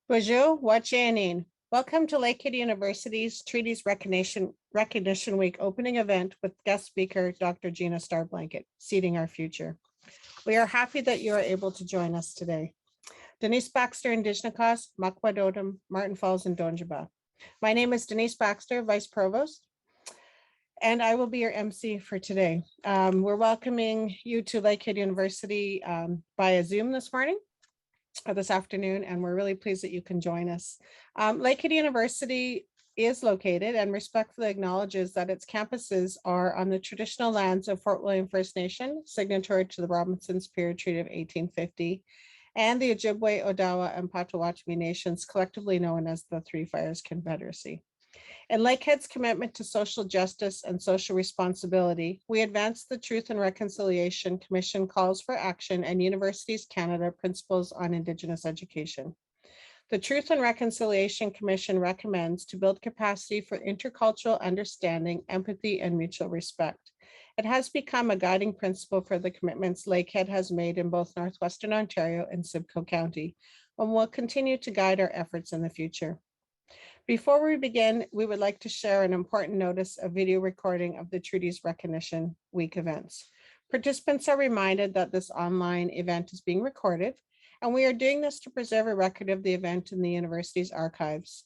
Bonjour, Wachanin. Welcome to Lakehead University's Treaties Recognition Week opening event with guest speaker Dr. Gina Starblanket, Seeding Our Future. We are happy that you are able to join us today. Denise Baxter, Indigenous, Makwadodam, Martin Falls, and Donjaba. My name is Denise Baxter, Vice Provost, and I will be your MC for today. We're welcoming you to Lakehead University via Zoom this morning. This afternoon, and we're really pleased that you can join us. Lakehead University is located and respectfully acknowledges that its campuses are on the traditional lands of Fort William First Nation, signatory to the Robinson Superior Treaty of 1850, and the Ojibwe, Odawa, and Potawatomi nations, collectively known as the Three Fires Confederacy. In Lakehead's commitment to social justice and social responsibility, we advance the Truth and Reconciliation Commission calls for action and Universities Canada principles on Indigenous education. The Truth and Reconciliation Commission recommends to build capacity for intercultural understanding, empathy, and mutual respect. It has become a guiding principle for the commitments Lakehead has made in both Northwestern Ontario and Simcoe County, and will continue to guide our efforts in the future. Before we begin, we would like to share an important notice of video recording of the Treaties Recognition Week events. Participants are reminded that this online event is being recorded, and we are doing this to preserve a record of the event in the university's archives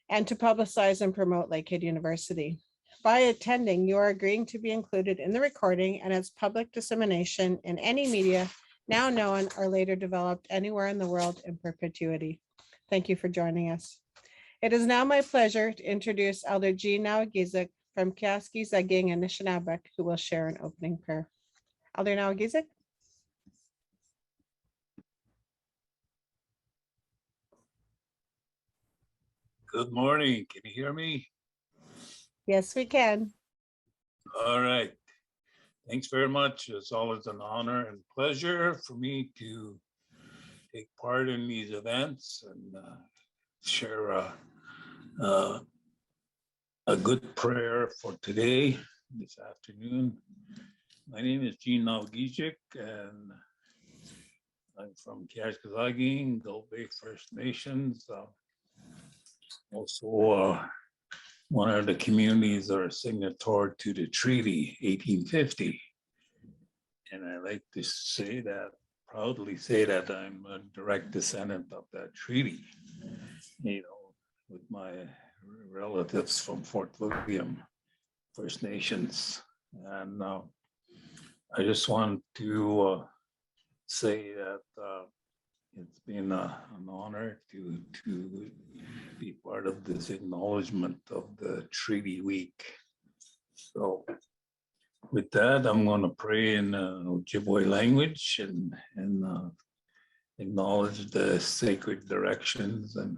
and to publicize and promote Lakehead University. By attending, you are agreeing to be included in the recording and its public dissemination in any media now known or later developed anywhere in the world in perpetuity. Thank you for joining us. It is now my pleasure to introduce Elder Gina from Kiaski Zaging and Nishnabek, who will share an opening prayer. Elder Nawagizik. Good morning. Can you hear me? Yes, we can. All right. Thanks very much. It's always an honor and pleasure for me to take part in these events and share a good prayer for today, this afternoon. My name is Gina Gijic, and I'm from Kashkazagin, Gold Bay First Nations. Also, one of the communities that are signatory to the treaty, 1850. And I like to say that, proudly say that I'm a direct descendant of that treaty, you know, with my relatives from Fort William First Nations. And I just want to say that it's been an honor to be part of this acknowledgement of the Treaty Week. So with that, I'm going to pray in Ojibwe language and acknowledge the sacred directions and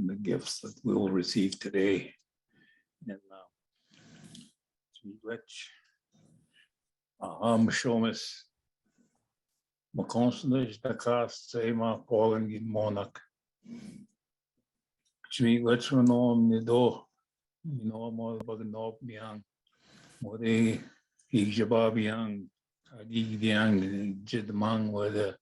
the gifts that we will receive today. And rich. Shomis. Makonsnish Dakas Sema Poland in Monarch. Chmi Wetchmanom Nido, more about the Nob Yang, what a Hijabab Yang, Adi Yang, Jidmang, whether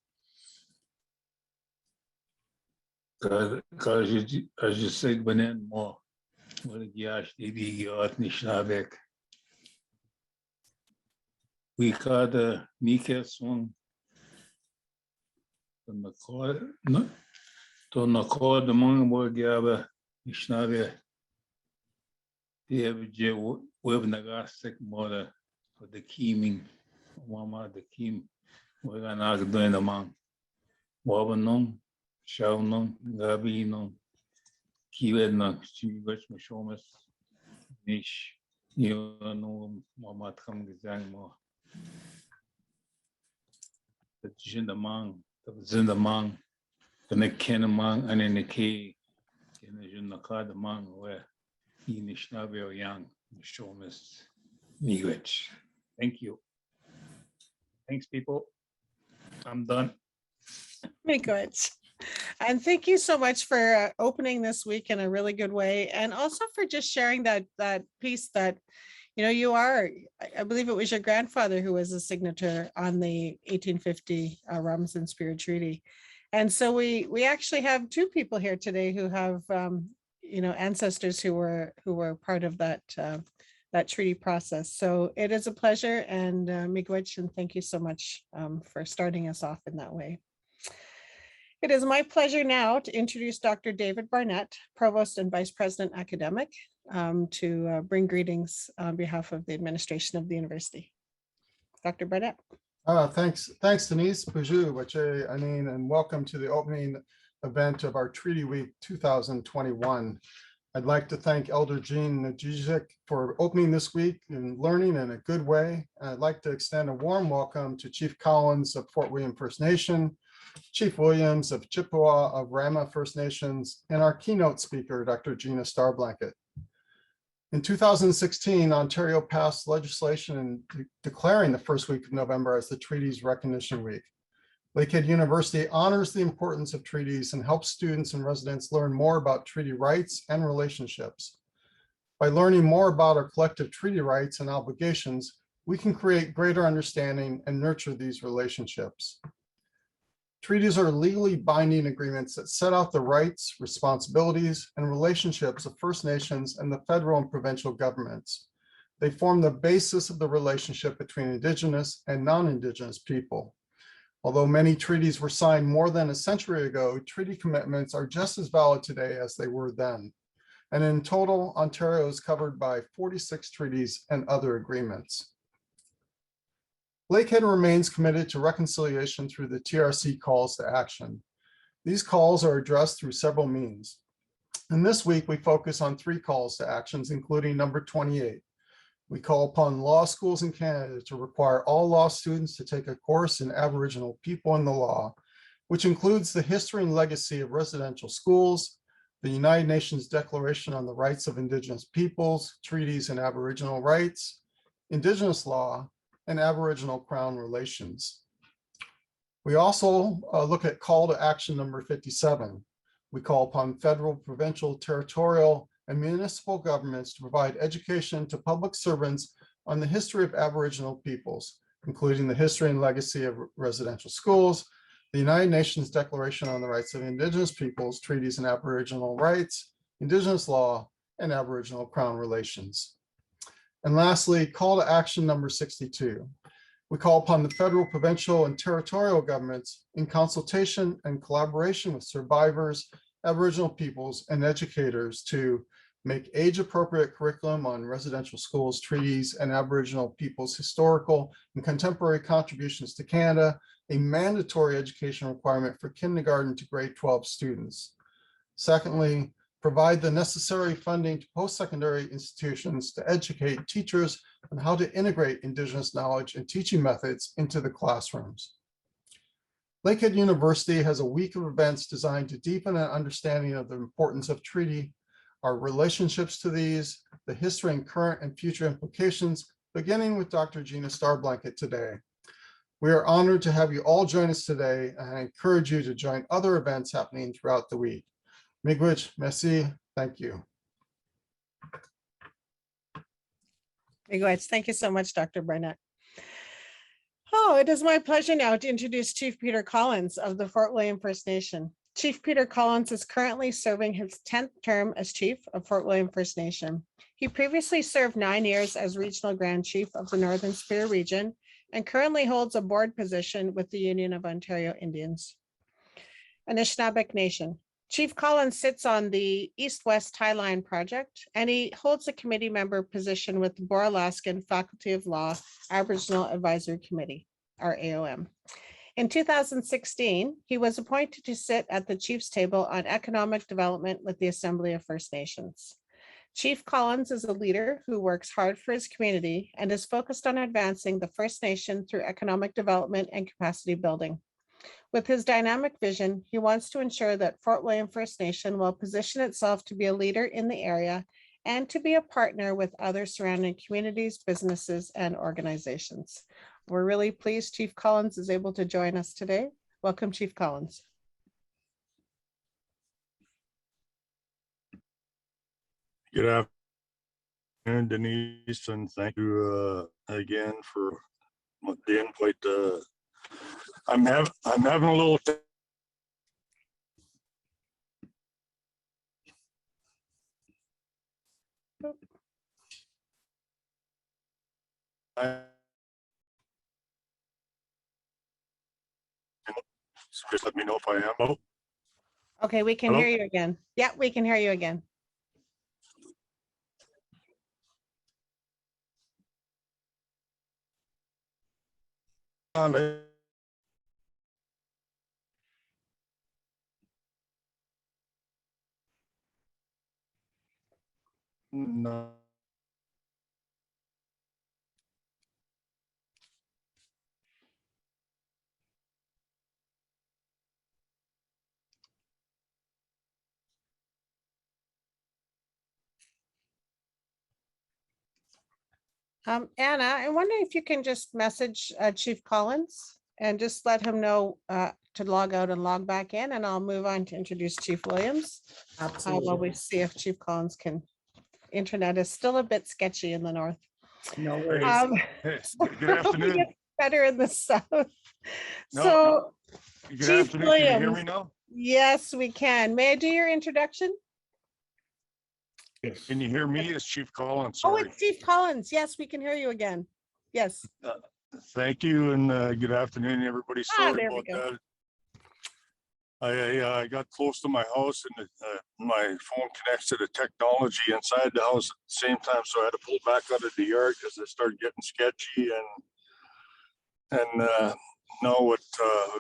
as you said, when more, what a Yash, Didi, Nishnabek. We got the Nikas one. To nakod the mong gyaba ishnabe the web nagastic mother for the keeming mama the keem we're gonna do the man wabanum shaunum gabinum kiwedna chimigach mashomas nish you know mama come gazang mo the jindamang Zindamang, the Nekenamang, and in the key, in the Junakadamang, where Inishnabio Yang, Shomis Miigwech. Thank you. Thanks, people. I'm done. Miigwech. And thank you so much for opening this week in a really good way, and also for just sharing that piece that, you know, you are, I believe it was your grandfather who was a signature on the 1850 Robinson Spirit Treaty. And so we actually have two people here today who have ancestors who were part of that that treaty process. So it is a pleasure, and miigwech, and thank you so much for starting us off in that way. It is my pleasure now to introduce Dr. David Barnett, Provost and Vice President Academic, to bring greetings on behalf of the administration of the university. Dr. Barnett. Thanks, Denise, and welcome to the opening event of our Treaty Week 2021. I'd like to thank Elder Gina for opening this week and learning in a good way. I'd like to extend a warm welcome to Chief Collins of Fort William First Nation, Chief Williams of Chippewa of Rama First Nations, and our keynote speaker, Dr. Gina Starblanket. In 2016, Ontario passed legislation declaring the first week of November as the Treaties Recognition Week. Lakehead University honors the importance of treaties and helps students and residents learn more about treaty rights and relationships. By learning more about our collective treaty rights and obligations, we can create greater understanding and nurture these relationships. Treaties are legally binding agreements that set out the rights, responsibilities, and relationships of First Nations and the federal and provincial governments. They form the basis of the relationship between Indigenous and non-Indigenous people. Although many treaties were signed more than a century ago, treaty commitments are just as valid today as they were then. And in total, Ontario is covered by 46 treaties and other agreements. Lakehead remains committed to reconciliation through the TRC calls to action. These calls are addressed through several means. And this week, we focus on 3 calls to actions, including number 28. We call upon law schools in Canada to require all law students to take a course in Aboriginal people and the law, which includes the history and legacy of residential schools, the United Nations Declaration on the Rights of Indigenous Peoples, treaties and Aboriginal rights, Indigenous law, and Aboriginal Crown relations. We also look at call to action number 57. We call upon federal, provincial, territorial, and municipal governments to provide education to public servants on the history of Aboriginal peoples, including the history and legacy of residential schools, the United Nations Declaration on the Rights of Indigenous Peoples, treaties and Aboriginal rights, Indigenous law, and Aboriginal Crown relations. And lastly, call to action number 62. We call upon the federal, provincial, and territorial governments in consultation and collaboration with survivors, Aboriginal peoples, and educators to make age-appropriate curriculum on residential schools, treaties, and Aboriginal peoples' historical and contemporary contributions to Canada, a mandatory education requirement for kindergarten to grade 12 students. Secondly, provide the necessary funding to post-secondary institutions to educate teachers on how to integrate Indigenous knowledge and teaching methods into the classrooms. Lakehead University has a week of events designed to deepen an understanding of the importance of treaty, our relationships to these, the history and current and future implications, beginning with Dr. Gina Starblanket today. We are honored to have you all join us today, and I encourage you to join other events happening throughout the week. Miigwech, merci, thank you. Miigwech, thank you so much, Dr. Barnett. Oh, it is my pleasure now to introduce Chief Peter Collins of the Fort William First Nation. Chief Peter Collins is currently serving his 10th term as Chief of Fort William First Nation. He previously served 9 years as Regional Grand Chief of the Northern Superior Region and currently holds a board position with the Union of Ontario Indians. Anishinaabe Nation. Chief Collins sits on the East-West Tie Line project, and he holds a committee member position with the Boer-Alaskan Faculty of Law Aboriginal Advisory Committee, or AOM. In 2016, he was appointed to sit at the Chief's table on economic development with the Assembly of First Nations. Chief Collins is a leader who works hard for his community and is focused on advancing the First Nation through economic development and capacity building. With his dynamic vision, he wants to ensure that Fort William First Nation will position itself to be a leader in the area and to be a partner with other surrounding communities, businesses, and organizations. We're really pleased Chief Collins is able to join us today. Welcome, Chief Collins. Good afternoon, Denise, and thank you again for the invite. I'm having a little Just let me know if I am. Oh, Okay, we can Hello? hear you again. Yeah, we can hear you again. no. Anna, I wonder if you can just message Chief Collins and just let him know to log out and log back in, and I'll move on to introduce Chief Williams. While Absolutely. we see if Chief Collins can. Internet is still a bit sketchy in the north. No worries. Hey, good afternoon. It's better in the south. No, So, Good Chief afternoon. Can you hear Williams. me now? Yes, we can. May I do your introduction? Can you hear me? It's Chief Collins. Oh, Sorry. it's Chief Collins. Yes, we can hear you again. Yes. Thank you and good afternoon, everybody. Sorry There we about go. that. I got close to my house and my phone connects to the technology inside the house at the same time, so I had to pull back out of the yard because it started getting sketchy and now with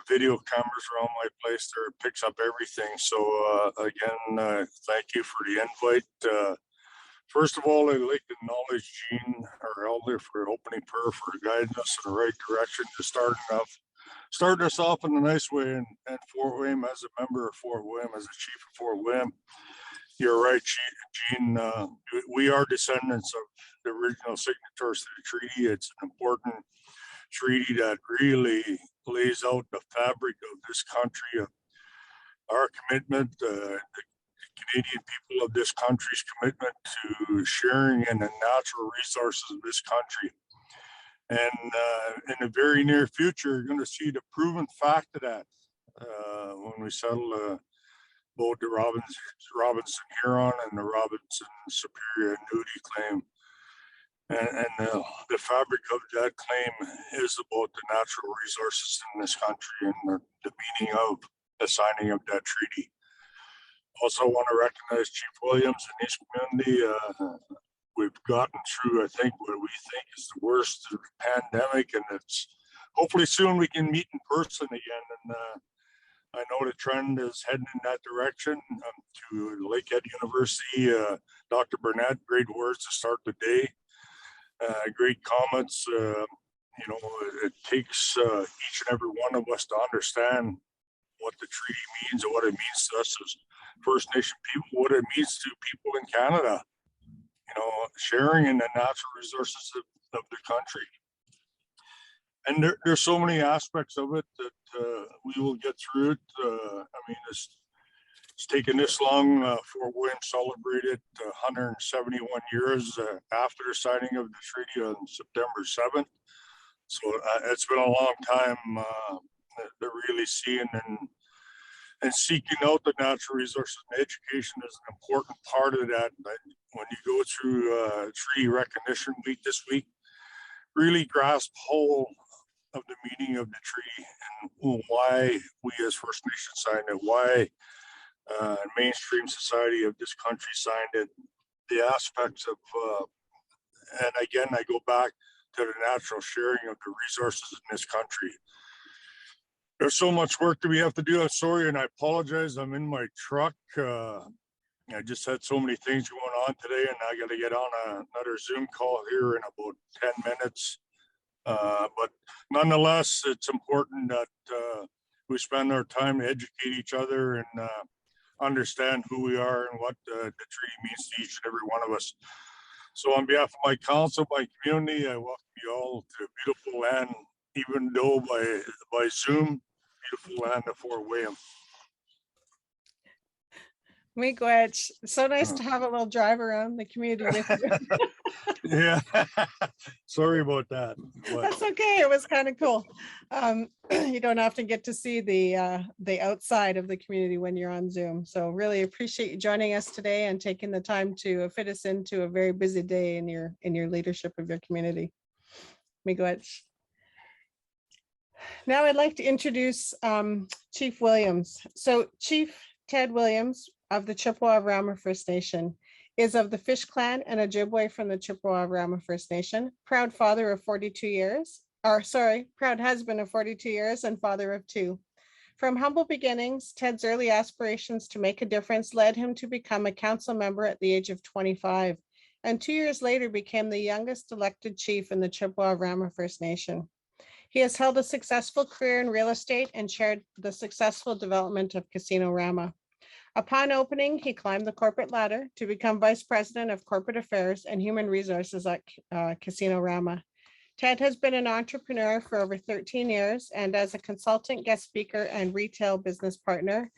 video cameras around my place, there it picks up everything. So again, thank you for the invite. First of all, I'd like to acknowledge Gene, our elder, for opening prayer, for guiding us in the right direction to starting us off in a nice way. And Fort William, as a member of Fort William, as a chief of Fort William, you're right, Gene. We are descendants of the original signatories to the treaty. It's an important treaty that really lays out the fabric of this country, of our commitment, the Canadian people of this country's commitment to sharing in the natural resources of this country. And in the very near future, you're going to see the proven fact of that when we settle both the Robinson Huron and the Robinson Superior Annuity claim. And the fabric of that claim is about the natural resources in this country and the meaning of the signing of that treaty. Also want to recognize Chief Williams and his community. We've gotten through, I think, what we think is the worst of the pandemic, and it's hopefully soon we can meet in person again. And I know the trend is heading in that direction. To Lakehead University, Dr. Burnett, great words to start the day. Great comments. It takes each and every one of us to understand what the treaty means and what it means to us as First Nation people, what it means to people in Canada, sharing in the natural resources of the country. And there's so many aspects of it that we will get through it. It's taken this long. Fort William celebrated 171 years after the signing of the treaty on September 7th. So it's been a long time. They're really seeing and seeking out the natural resources, and education is an important part of that. When you go through Treaty Recognition Week this week, really grasp hold of the meaning of the treaty and why we as First Nations signed it, why mainstream society of this country signed it, the aspects of, and again, I go back to the natural sharing of the resources in this country. There's so much work that we have to do. I'm sorry, and I apologize. I'm in my truck. I just had so many things going on today, and I got to get on another Zoom call here in about 10 minutes. But nonetheless, it's important that we spend our time to educate each other and understand who we are and what the treaty means to each and every one of us. So on behalf of my council, my community, I welcome you all to beautiful land, even though by Zoom, beautiful land of Fort William. Miigwech, so nice to have a little drive around the community with you. Yeah. Sorry about that. That's okay. It was kind of cool. You don't often get to see the outside of the community when you're on Zoom. So really appreciate you joining us today and taking the time to fit us into a very busy day in your leadership of your community. Miigwech. Now I'd like to introduce Chief Williams. So Chief Ted Williams of the Chippewa-Rama First Nation is of the Fish Clan and Ojibwe from the Chippewa-Rama First Nation, proud father of 42 years, proud husband of 42 years and father of 2. From humble beginnings, Ted's early aspirations to make a difference led him to become a council member at the age of 25, and 2 years later became the youngest elected chief in the Chippewa-Rama First Nation. He has held a successful career in real estate and chaired the successful development of Casino Rama. Upon opening, he climbed the corporate ladder to become Vice President of Corporate Affairs and Human Resources at Casino Rama. Ted has been an entrepreneur for over 13 years and as a consultant, guest speaker, and retail business partner.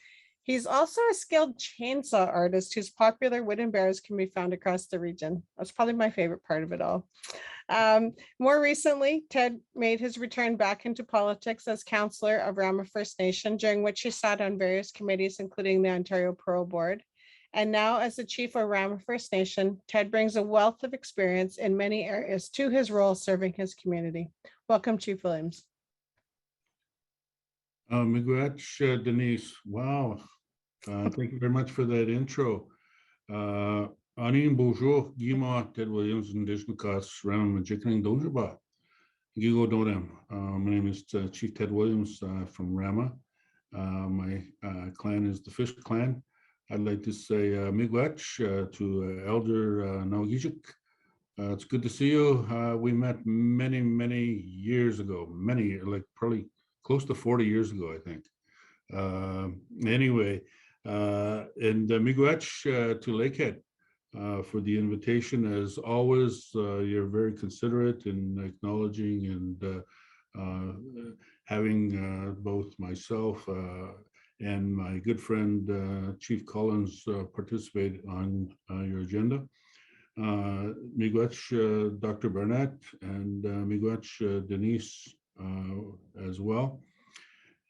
He's also a skilled chainsaw artist whose popular wooden bears can be found across the region. That's probably my favorite part of it all. More recently, Ted made his return back into politics as councillor of Rama First Nation, during which he sat on various committees, including the Ontario Parole Board. And now as the chief of Rama First Nation, Ted brings a wealth of experience in many areas to his role serving his community. Welcome, Chief Williams. Miigwech, Denise. Wow. Thank you very much for that intro. Anin bonjour, Gina, Ted Williams, Indigenous Cause, Ram, Majikin, Dojaba. Gigo Dodem. My name is Chief Ted Williams from Rama. My clan is the Fish Clan. I'd like to say Miigwech to Elder Nawgijik. It's good to see you. We met many, many years ago, like probably close to 40 years ago, I think. Anyway, and Miigwech to Lakehead for the invitation. As always, you're very considerate in acknowledging and having both myself and my good friend Chief Collins participate on your agenda. Miigwech Dr. Barnett and Miigwech Denise as well.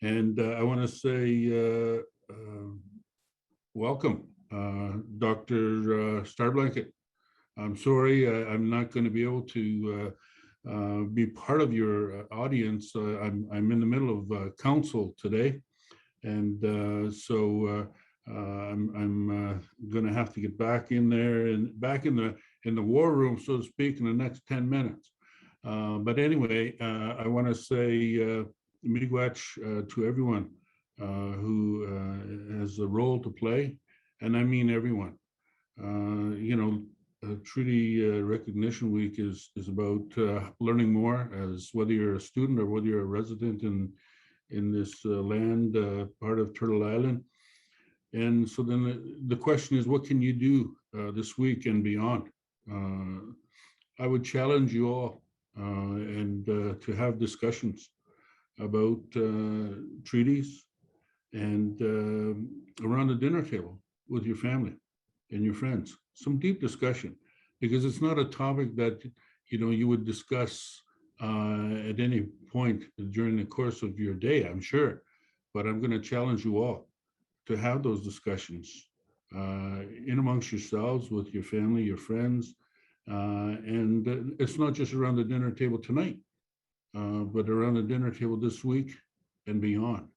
And I want to say welcome, Dr. Starblanket. I'm sorry, I'm not going to be able to be part of your audience. I'm in the middle of council today, and so I'm going to have to get back in there and back in the war room, so to speak, in the next 10 minutes. But anyway, I want to say Miigwech to everyone who has a role to play, and I mean everyone. Treaty Recognition Week is about learning more, as whether you're a student or whether you're a resident in this land, part of Turtle Island. And so then the question is, what can you do this week and beyond? I would challenge you all and to have discussions about treaties and around the dinner table with your family and your friends. Some deep discussion, because it's not a topic that you would discuss at any point during the course of your day, I'm sure. But I'm going to challenge you all to have those discussions in amongst yourselves, with your family, your friends. And it's not just around the dinner table tonight, but around the dinner table this week and beyond,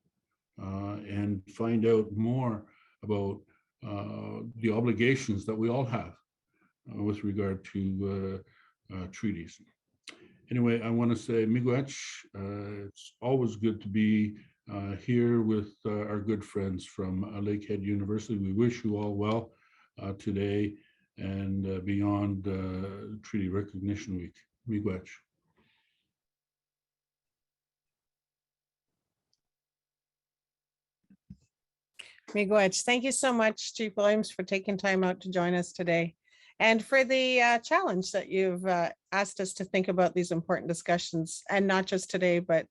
and find out more about the obligations that we all have with regard to treaties. Anyway, I want to say Miigwech. It's always good to be here with our good friends from Lakehead University. We wish you all well today and beyond Treaty Recognition Week. Miigwech. Miigwech. Thank you so much, Chief Williams, for taking time out to join us today, and for the challenge that you've asked us to think about these important discussions, and not just today, but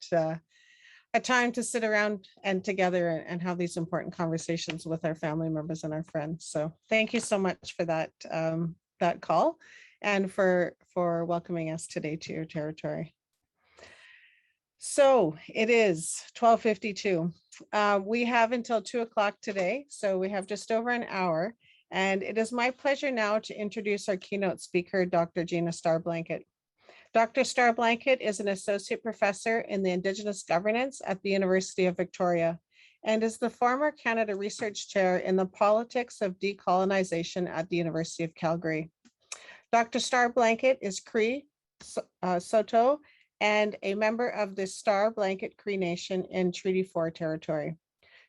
a time to sit around and together and have these important conversations with our family members and our friends. So thank you so much for that call. and for welcoming us today to your territory. So it is 12:52. We have until 2 o'clock today, so we have just over an hour. And it is my pleasure now to introduce our keynote speaker, Dr. Gina Starblanket. Dr. Starblanket is an associate professor in the Indigenous governance at the University of Victoria and is the former Canada Research Chair in the politics of decolonization at the University of Calgary. Dr. Starblanket is Cree, Saulteaux, and a member of the Starblanket Cree Nation in Treaty 4 territory.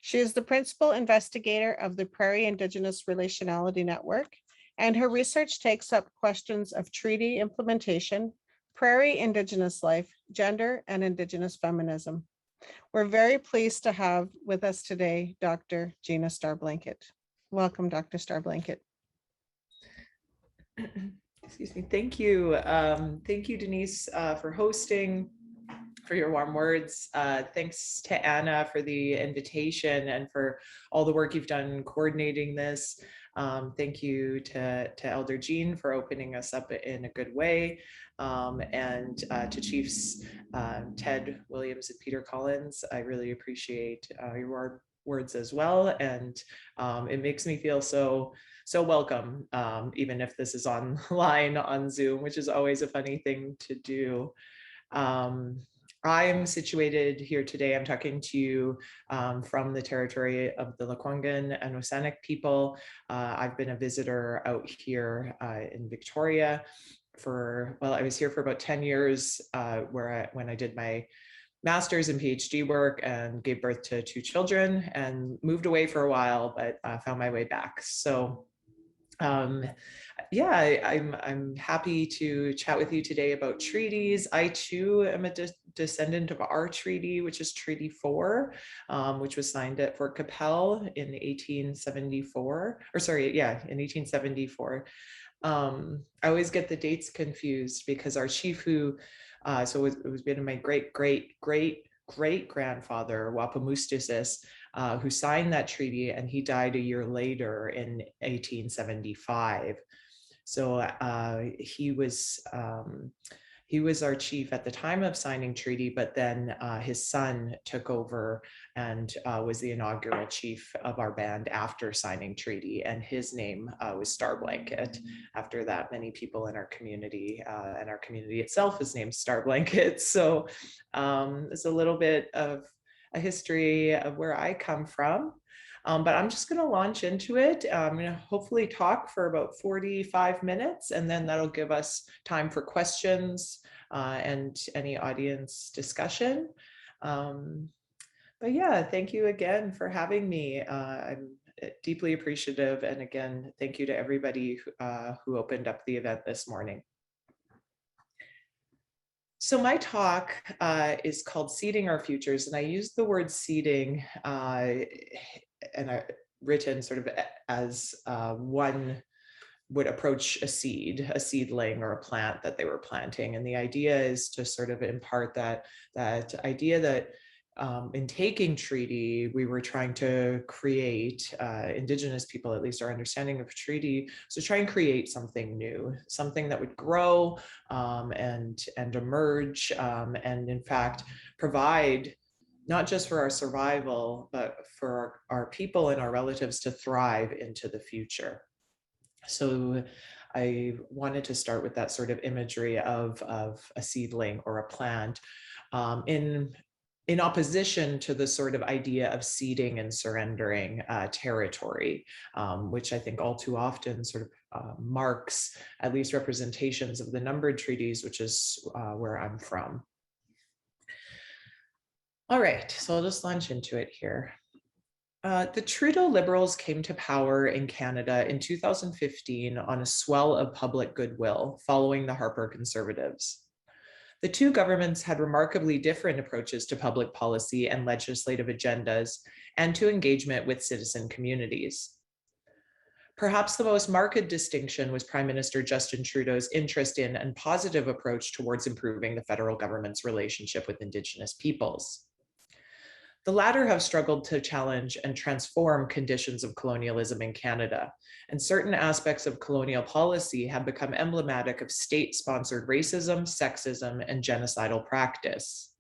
She is the principal investigator of the Prairie Indigenous Relationality Network, and her research takes up questions of treaty implementation, prairie Indigenous life, gender, and Indigenous feminism. We're very pleased to have with us today Dr. Gina Starblanket. Welcome, Dr. Starblanket. Excuse me. Thank you. Thank you, Denise, for hosting, for your warm words. Thanks to Anna for the invitation and for all the work you've done coordinating this. Thank you to Elder Jean for opening us up in a good way. And to Chiefs Ted Williams and Peter Collins, I really appreciate your words as well. And it makes me feel so welcome, even if this is online on Zoom, which is always a funny thing to do. I'm situated here today. I'm talking to you from the territory of the Lekwungen and Wasanich people. I've been a visitor out here in Victoria I was here for about 10 years, when I did my master's and PhD work and gave birth to 2 children and moved away for a while, but found my way back. So yeah, I'm happy to chat with you today about treaties. I too am a descendant of our treaty, which is Treaty 4, which was signed at Fort Capel in 1874, in 1874. I always get the dates confused because our chief it was been my great grandfather, Wapamustusis, who signed that treaty, and he died a year later in 1875. So he was our chief at the time of signing treaty, but then his son took over and was the inaugural chief of our band after signing treaty, and his name was Starblanket. After that, many people in our community and our community itself is named Starblanket. So it's a little bit of a history of where I come from. But I'm just going to launch into it. I'm going to hopefully talk for about 45 minutes, and then that'll give us time for questions and any audience discussion. But yeah, thank you again for having me. I'm deeply appreciative. And again, thank you to everybody who opened up the event this morning. So my talk is called Seeding Our Futures, and I use the word seeding and I written sort of as one would approach a seedling or a plant that they were planting. And the idea is to sort of impart that idea that in taking treaty, we were trying to create, Indigenous people, at least our understanding of treaty, so try and create something new, something that would grow and emerge, and in fact, provide not just for our survival, but for our people and our relatives to thrive into the future. So I wanted to start with that sort of imagery of a seedling or a plant in opposition to the sort of idea of ceding and surrendering territory, which I think all too often sort of marks at least representations of the numbered treaties, which is where I'm from. All right, so I'll just launch into it here. The Trudeau Liberals came to power in Canada in 2015 on a swell of public goodwill following the Harper Conservatives. The two governments had remarkably different approaches to public policy and legislative agendas and to engagement with citizen communities. Perhaps the most marked distinction was Prime Minister Justin Trudeau's interest in and positive approach towards improving the federal government's relationship with Indigenous peoples. The latter have struggled to challenge and transform conditions of colonialism in Canada, and certain aspects of colonial policy have become emblematic of state-sponsored racism, sexism, and genocidal practice.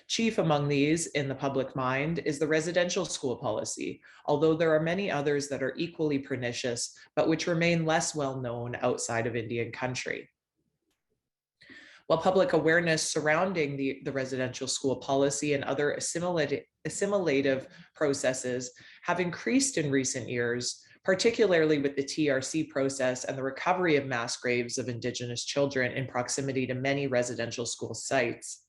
Chief among these in the public mind is the residential school policy, although there are many others that are equally pernicious, but which remain less well known outside of Indian country. While public awareness surrounding the residential school policy and other assimilative processes have increased in recent years, particularly with the TRC process and the recovery of mass graves of Indigenous children in proximity to many residential school sites,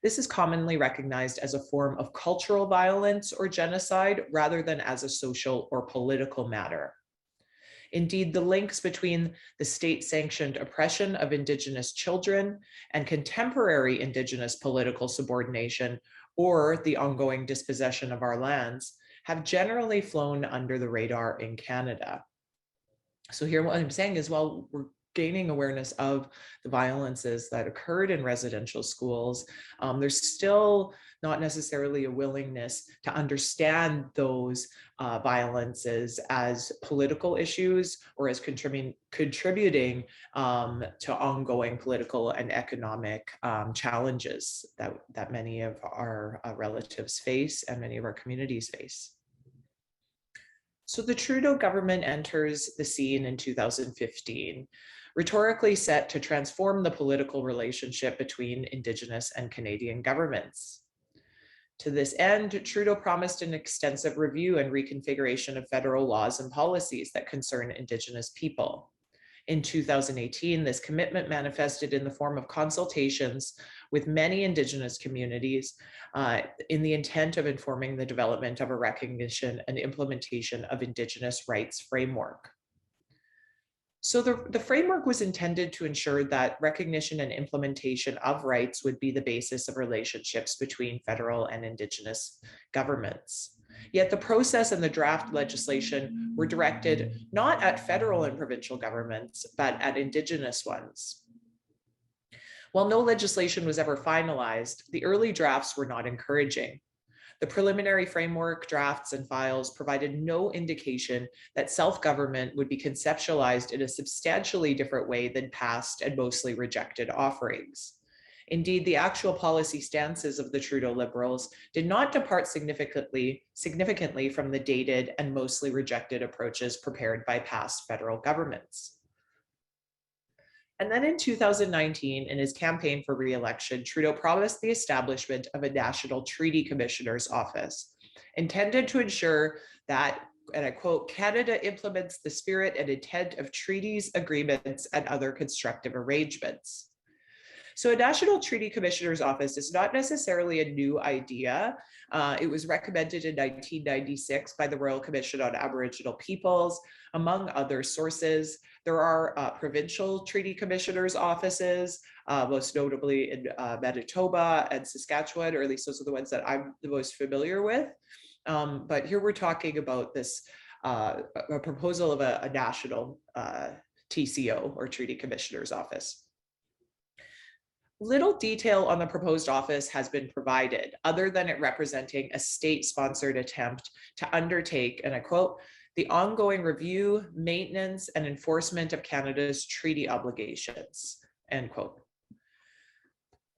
this is commonly recognized as a form of cultural violence or genocide rather than as a social or political matter. Indeed, the links between the state-sanctioned oppression of Indigenous children and contemporary Indigenous political subordination or the ongoing dispossession of our lands have generally flown under the radar in Canada. So here what I'm saying is, while we're gaining awareness of the violences that occurred in residential schools, there's still not necessarily a willingness to understand those violences as political issues or as contributing to ongoing political and economic challenges that many of our relatives face and many of our communities face. So the Trudeau government enters the scene in 2015, rhetorically set to transform the political relationship between Indigenous and Canadian governments. To this end, Trudeau promised an extensive review and reconfiguration of federal laws and policies that concern Indigenous people. In 2018, this commitment manifested in the form of consultations with many Indigenous communities in the intent of informing the development of a recognition and implementation of Indigenous rights framework. So the framework was intended to ensure that recognition and implementation of rights would be the basis of relationships between federal and Indigenous governments. Yet the process and the draft legislation were directed not at federal and provincial governments, but at Indigenous ones. While no legislation was ever finalized, the early drafts were not encouraging. The preliminary framework drafts and files provided no indication that self-government would be conceptualized in a substantially different way than past and mostly rejected offerings. Indeed, the actual policy stances of the Trudeau Liberals did not depart significantly from the dated and mostly rejected approaches prepared by past federal governments. And then in 2019, in his campaign for re-election, Trudeau promised the establishment of a National Treaty Commissioner's Office, intended to ensure that, and I quote, Canada implements the spirit and intent of treaties, agreements, and other constructive arrangements. So a National Treaty Commissioner's Office is not necessarily a new idea. It was recommended in 1996 by the Royal Commission on Aboriginal Peoples, among other sources. There are provincial treaty commissioners' offices, most notably in Manitoba and Saskatchewan, or at least those are the ones that I'm the most familiar with. But here we're talking about this a proposal of a national TCO, or Treaty Commissioner's Office. Little detail on the proposed office has been provided, other than it representing a state-sponsored attempt to undertake, and I quote, the ongoing review, maintenance, and enforcement of Canada's treaty obligations, end quote.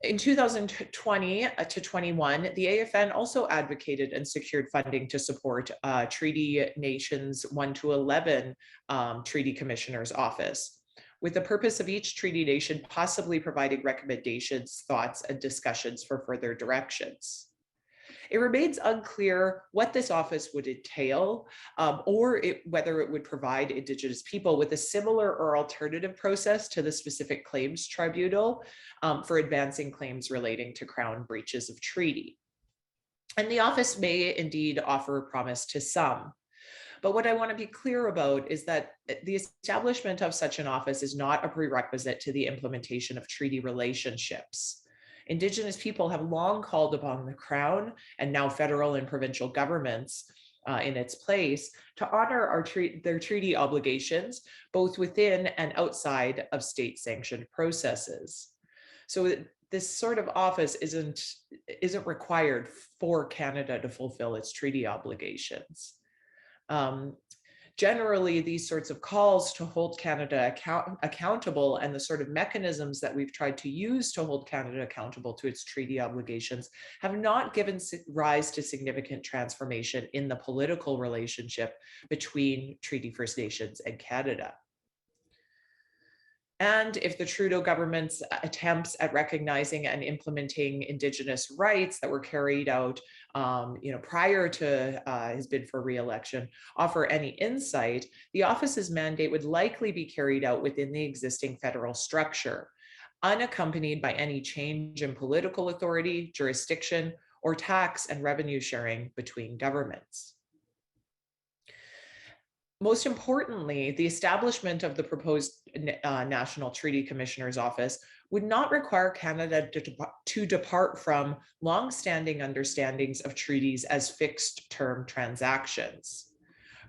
In 2020 to 21, the AFN also advocated and secured funding to support Treaty Nations 1 to 11 Treaty Commissioner's Office, with the purpose of each treaty nation possibly providing recommendations, thoughts, and discussions for further directions. It remains unclear what this office would entail, or whether it would provide Indigenous people with a similar or alternative process to the specific claims tribunal for advancing claims relating to Crown breaches of treaty. And the office may indeed offer a promise to some. But what I want to be clear about is that the establishment of such an office is not a prerequisite to the implementation of treaty relationships. Indigenous people have long called upon the Crown and now federal and provincial governments in its place to honor their treaty obligations, both within and outside of state-sanctioned processes. So this sort of office isn't required for Canada to fulfill its treaty obligations. Generally, these sorts of calls to hold Canada accountable and the sort of mechanisms that we've tried to use to hold Canada accountable to its treaty obligations have not given rise to significant transformation in the political relationship between Treaty First Nations and Canada. And if the Trudeau government's attempts at recognizing and implementing Indigenous rights that were carried out prior to his bid for re-election offer any insight, the office's mandate would likely be carried out within the existing federal structure, unaccompanied by any change in political authority, jurisdiction, or tax and revenue sharing between governments. Most importantly, the establishment of the proposed National Treaty Commissioner's Office would not require Canada to depart from long-standing understandings of treaties as fixed-term transactions.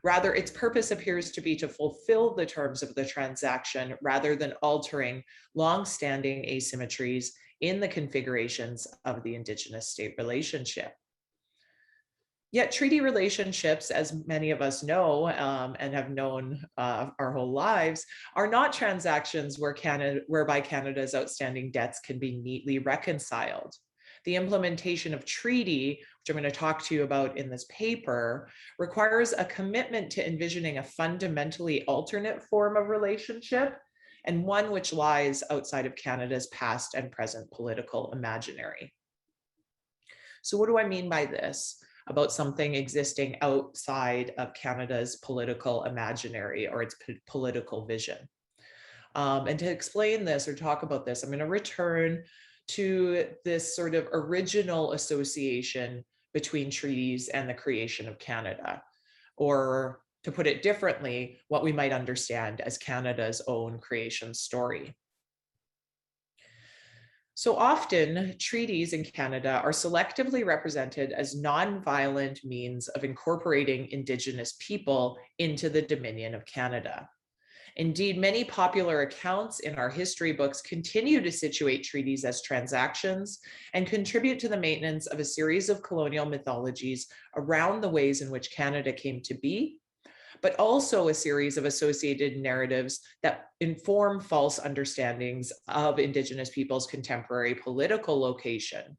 Rather, its purpose appears to be to fulfill the terms of the transaction rather than altering long-standing asymmetries in the configurations of the Indigenous state relationship. Yet treaty relationships, as many of us know and have known our whole lives, are not transactions whereby Canada's outstanding debts can be neatly reconciled. The implementation of treaty, which I'm going to talk to you about in this paper, requires a commitment to envisioning a fundamentally alternate form of relationship and one which lies outside of Canada's past and present political imaginary. So what do I mean by this? About something existing outside of Canada's political imaginary or its political vision. And to explain this or talk about this, I'm going to return to this sort of original association between treaties and the creation of Canada, or to put it differently, what we might understand as Canada's own creation story. So often, treaties in Canada are selectively represented as non-violent means of incorporating Indigenous people into the Dominion of Canada. Indeed, many popular accounts in our history books continue to situate treaties as transactions and contribute to the maintenance of a series of colonial mythologies around the ways in which Canada came to be, but also a series of associated narratives that inform false understandings of Indigenous peoples' contemporary political location.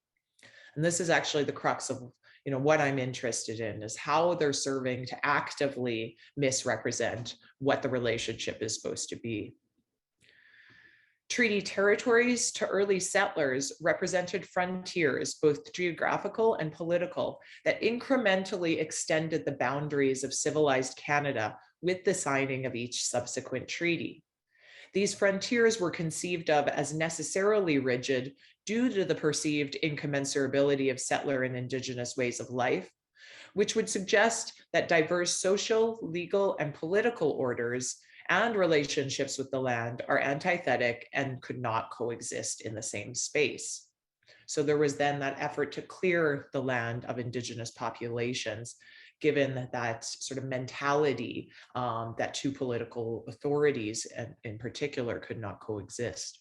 And this is actually the crux of what I'm interested in, is how they're serving to actively misrepresent what the relationship is supposed to be. Treaty territories to early settlers represented frontiers, both geographical and political, that incrementally extended the boundaries of civilized Canada with the signing of each subsequent treaty. These frontiers were conceived of as necessarily rigid due to the perceived incommensurability of settler and Indigenous ways of life, which would suggest that diverse social, legal, and political orders and relationships with the land are antithetic and could not coexist in the same space. So there was then that effort to clear the land of Indigenous populations, given that sort of mentality that two political authorities in particular could not coexist.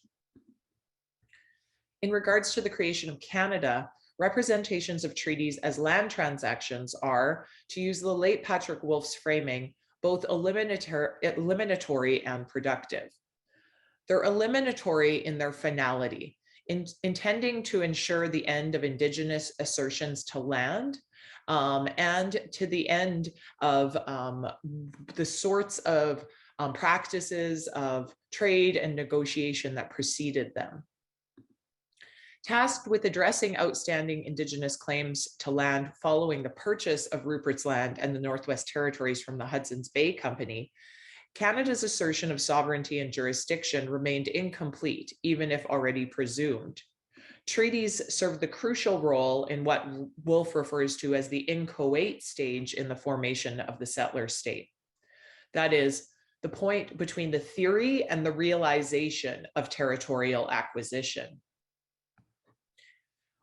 In regards to the creation of Canada, representations of treaties as land transactions are, to use the late Patrick Wolf's framing, both eliminatory and productive. They're eliminatory in their finality, intending to ensure the end of Indigenous assertions to land and to the end of the sorts of practices of trade and negotiation that preceded them. Tasked with addressing outstanding Indigenous claims to land following the purchase of Rupert's Land and the Northwest Territories from the Hudson's Bay Company, Canada's assertion of sovereignty and jurisdiction remained incomplete, even if already presumed. Treaties served the crucial role in what Wolfe refers to as the inchoate stage in the formation of the settler state. That is, the point between the theory and the realization of territorial acquisition.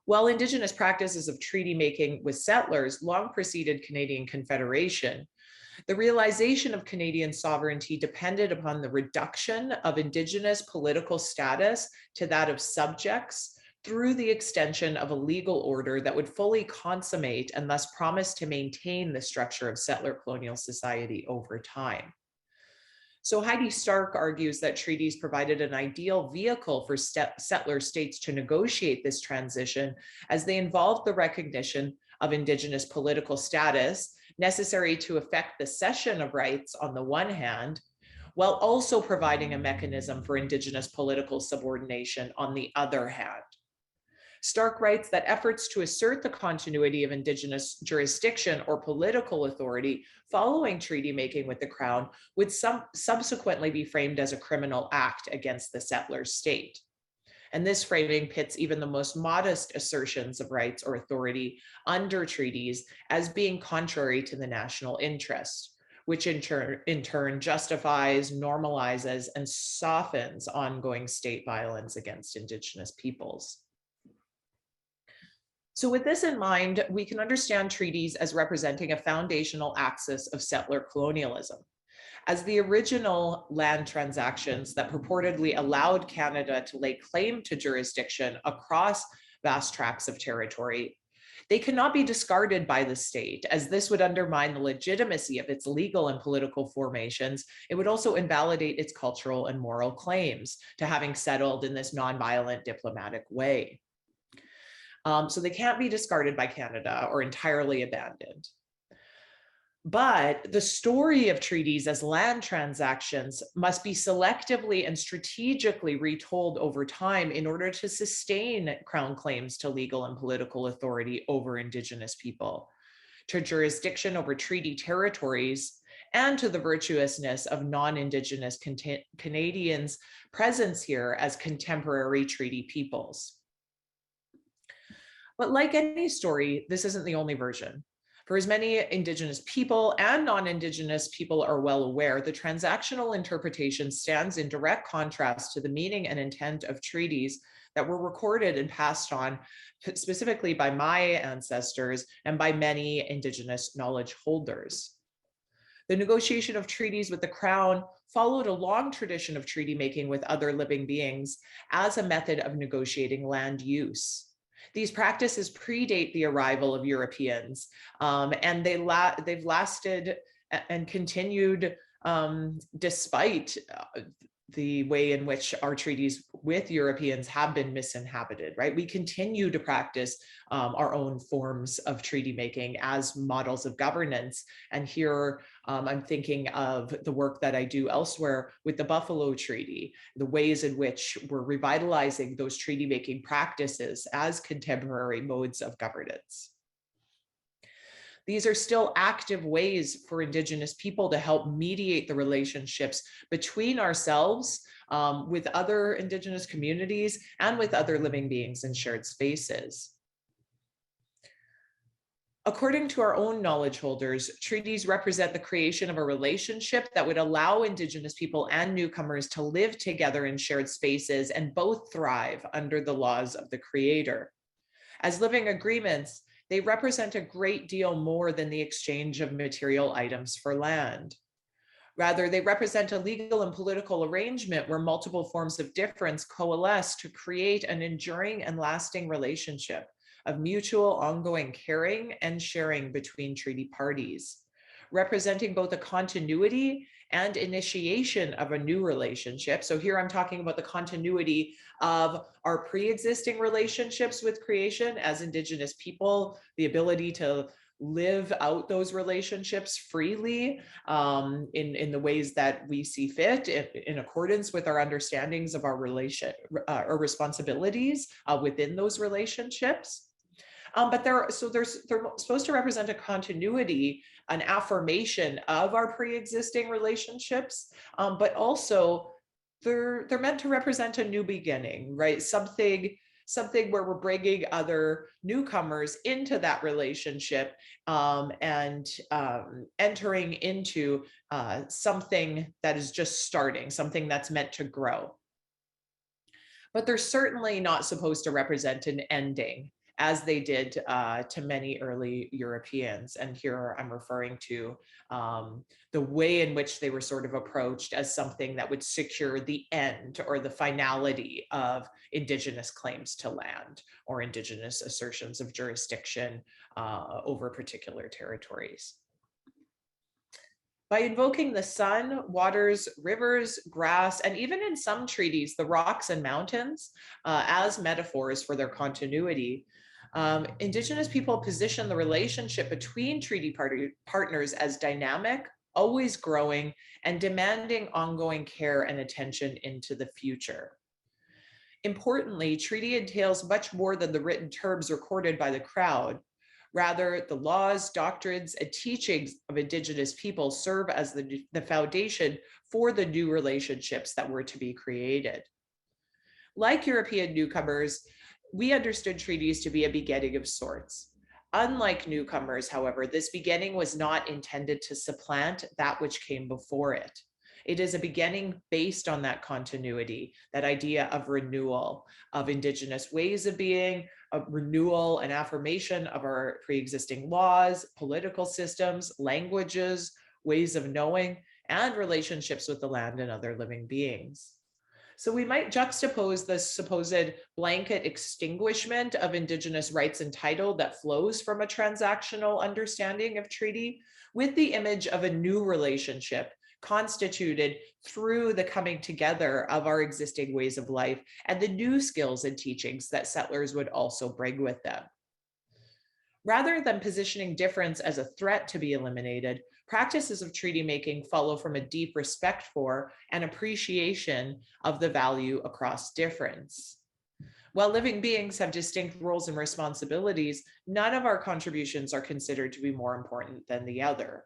While Indigenous practices of treaty making with settlers long preceded Canadian Confederation, the realization of Canadian sovereignty depended upon the reduction of Indigenous political status to that of subjects through the extension of a legal order that would fully consummate and thus promise to maintain the structure of settler colonial society over time. So Heidi Stark argues that treaties provided an ideal vehicle for settler states to negotiate this transition, as they involved the recognition of Indigenous political status necessary to effect the cession of rights on the one hand, while also providing a mechanism for Indigenous political subordination on the other hand. Stark writes that efforts to assert the continuity of Indigenous jurisdiction or political authority following treaty making with the Crown would subsequently be framed as a criminal act against the settler state. And this framing pits even the most modest assertions of rights or authority under treaties as being contrary to the national interest, which in turn justifies, normalizes, and softens ongoing state violence against Indigenous peoples. So with this in mind, we can understand treaties as representing a foundational axis of settler colonialism. As the original land transactions that purportedly allowed Canada to lay claim to jurisdiction across vast tracts of territory, they cannot be discarded by the state, as this would undermine the legitimacy of its legal and political formations. It would also invalidate its cultural and moral claims to having settled in this nonviolent diplomatic way. So they can't be discarded by Canada or entirely abandoned. But the story of treaties as land transactions must be selectively and strategically retold over time in order to sustain Crown claims to legal and political authority over Indigenous people, to jurisdiction over treaty territories, and to the virtuousness of non-Indigenous Canadians' presence here as contemporary treaty peoples. But like any story, this isn't the only version. For as many Indigenous people and non-Indigenous people are well aware, the transactional interpretation stands in direct contrast to the meaning and intent of treaties that were recorded and passed on specifically by my ancestors and by many Indigenous knowledge holders. The negotiation of treaties with the Crown followed a long tradition of treaty making with other living beings as a method of negotiating land use. These practices predate the arrival of Europeans, and they've lasted and continued despite the way in which our treaties with Europeans have been misinhabited, right? We continue to practice our own forms of treaty making as models of governance. And here I'm thinking of the work that I do elsewhere with the Buffalo Treaty, the ways in which we're revitalizing those treaty making practices as contemporary modes of governance. These are still active ways for Indigenous people to help mediate the relationships between ourselves with other Indigenous communities and with other living beings in shared spaces. According to our own knowledge holders, treaties represent the creation of a relationship that would allow Indigenous people and newcomers to live together in shared spaces and both thrive under the laws of the Creator. As living agreements, they represent a great deal more than the exchange of material items for land. Rather, they represent a legal and political arrangement where multiple forms of difference coalesce to create an enduring and lasting relationship of mutual ongoing caring and sharing between treaty parties, representing both a continuity and initiation of a new relationship. So here I'm talking about the continuity of our pre-existing relationships with creation as Indigenous people, the ability to live out those relationships freely in the ways that we see fit in accordance with our understandings of our responsibilities within those relationships. But they're supposed to represent a continuity, an affirmation of our pre-existing relationships, but also they're meant to represent a new beginning, right? Something where we're bringing other newcomers into that relationship and entering into something that is just starting, something that's meant to grow. But they're certainly not supposed to represent an ending, as they did to many early Europeans. And here I'm referring to the way in which they were sort of approached as something that would secure the end or the finality of Indigenous claims to land or Indigenous assertions of jurisdiction over particular territories. By invoking the sun, waters, rivers, grass, and even in some treaties, the rocks and mountains as metaphors for their continuity, Indigenous people position the relationship between treaty partners as dynamic, always growing, and demanding ongoing care and attention into the future. Importantly, treaty entails much more than the written terms recorded by the crowd. Rather, the laws, doctrines, and teachings of Indigenous people serve as the foundation for the new relationships that were to be created. Like European newcomers, we understood treaties to be a beginning of sorts. Unlike newcomers, however, this beginning was not intended to supplant that which came before it. It is a beginning based on that continuity, that idea of renewal, of Indigenous ways of being, a renewal and affirmation of our pre-existing laws, political systems, languages, ways of knowing, and relationships with the land and other living beings. So we might juxtapose this supposed blanket extinguishment of Indigenous rights and title that flows from a transactional understanding of treaty with the image of a new relationship constituted through the coming together of our existing ways of life and the new skills and teachings that settlers would also bring with them. Rather than positioning difference as a threat to be eliminated, practices of treaty making follow from a deep respect for and appreciation of the value across difference. While living beings have distinct roles and responsibilities, none of our contributions are considered to be more important than the other.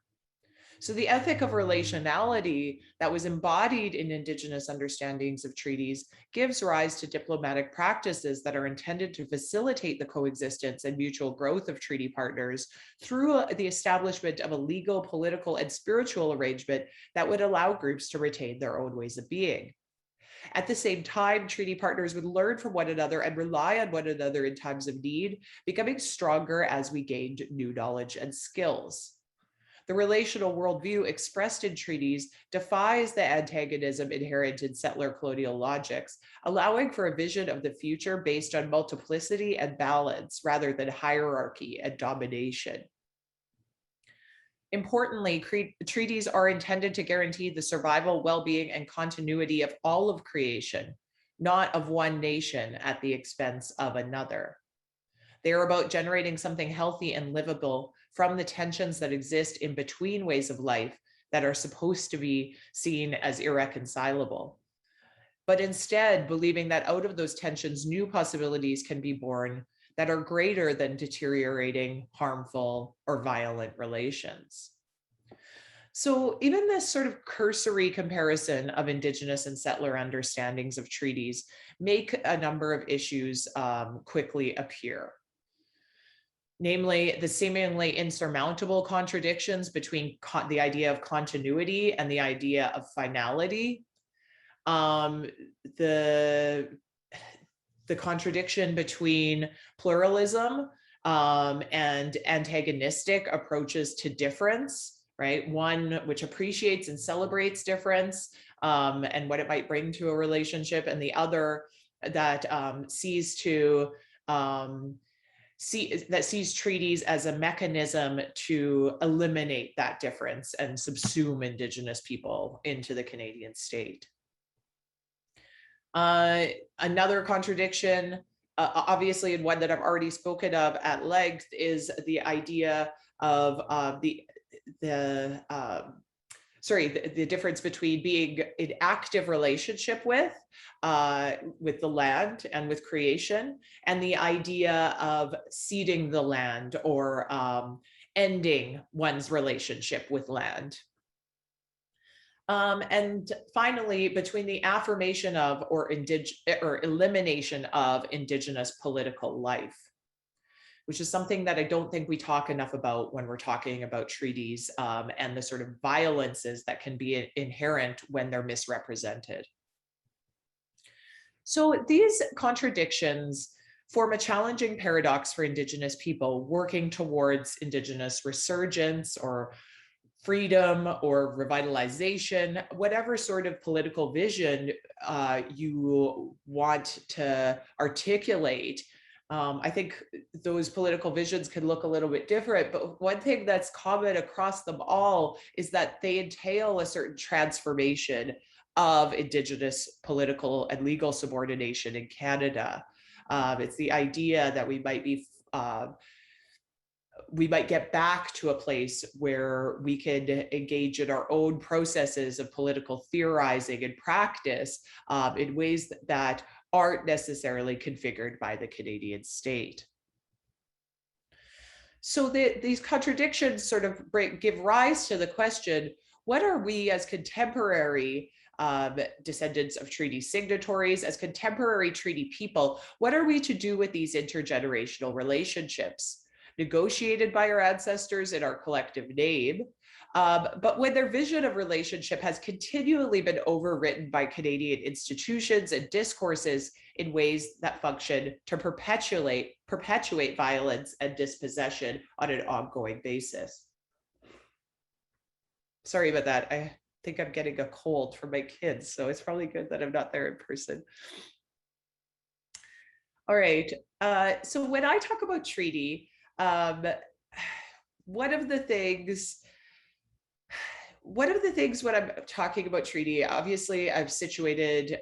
So the ethic of relationality that was embodied in Indigenous understandings of treaties gives rise to diplomatic practices that are intended to facilitate the coexistence and mutual growth of treaty partners through the establishment of a legal, political, and spiritual arrangement that would allow groups to retain their own ways of being. At the same time, treaty partners would learn from one another and rely on one another in times of need, becoming stronger as we gained new knowledge and skills. The relational worldview expressed in treaties defies the antagonism inherent in settler colonial logics, allowing for a vision of the future based on multiplicity and balance rather than hierarchy and domination. Importantly, treaties are intended to guarantee the survival, well-being, and continuity of all of creation, not of one nation at the expense of another. They are about generating something healthy and livable from the tensions that exist in between ways of life that are supposed to be seen as irreconcilable. But instead, believing that out of those tensions, new possibilities can be born that are greater than deteriorating, harmful, or violent relations. So even this sort of cursory comparison of Indigenous and settler understandings of treaties make a number of issues quickly appear. Namely, the seemingly insurmountable contradictions between the idea of continuity and the idea of finality, the contradiction between pluralism and antagonistic approaches to difference, right? One which appreciates and celebrates difference and what it might bring to a relationship, and the other that sees treaties as a mechanism to eliminate that difference and subsume Indigenous people into the Canadian state. Another contradiction, obviously, and one that I've already spoken of at length, is the idea of the difference between being in active relationship with the land and with creation, and the idea of ceding the land or ending one's relationship with land. And finally, between the affirmation of or elimination of Indigenous political life, which is something that I don't think we talk enough about when we're talking about treaties and the sort of violences that can be inherent when they're misrepresented. So these contradictions form a challenging paradox for Indigenous people working towards Indigenous resurgence or freedom or revitalization, whatever sort of political vision you want to articulate. I think those political visions can look a little bit different, but one thing that's common across them all is that they entail a certain transformation of Indigenous political and legal subordination in Canada. It's the idea that we might get back to a place where we can engage in our own processes of political theorizing and practice in ways that aren't necessarily configured by the Canadian state. So these contradictions sort of give rise to the question, what are we as contemporary descendants of treaty signatories, as contemporary treaty people, what are we to do with these intergenerational relationships? Negotiated by our ancestors in our collective name, but when their vision of relationship has continually been overwritten by Canadian institutions and discourses in ways that function to perpetuate violence and dispossession on an ongoing basis. Sorry about that. I think I'm getting a cold from my kids, so it's probably good that I'm not there in person. All right, so when I talk about treaty, one of the things when I'm talking about treaty, obviously I've situated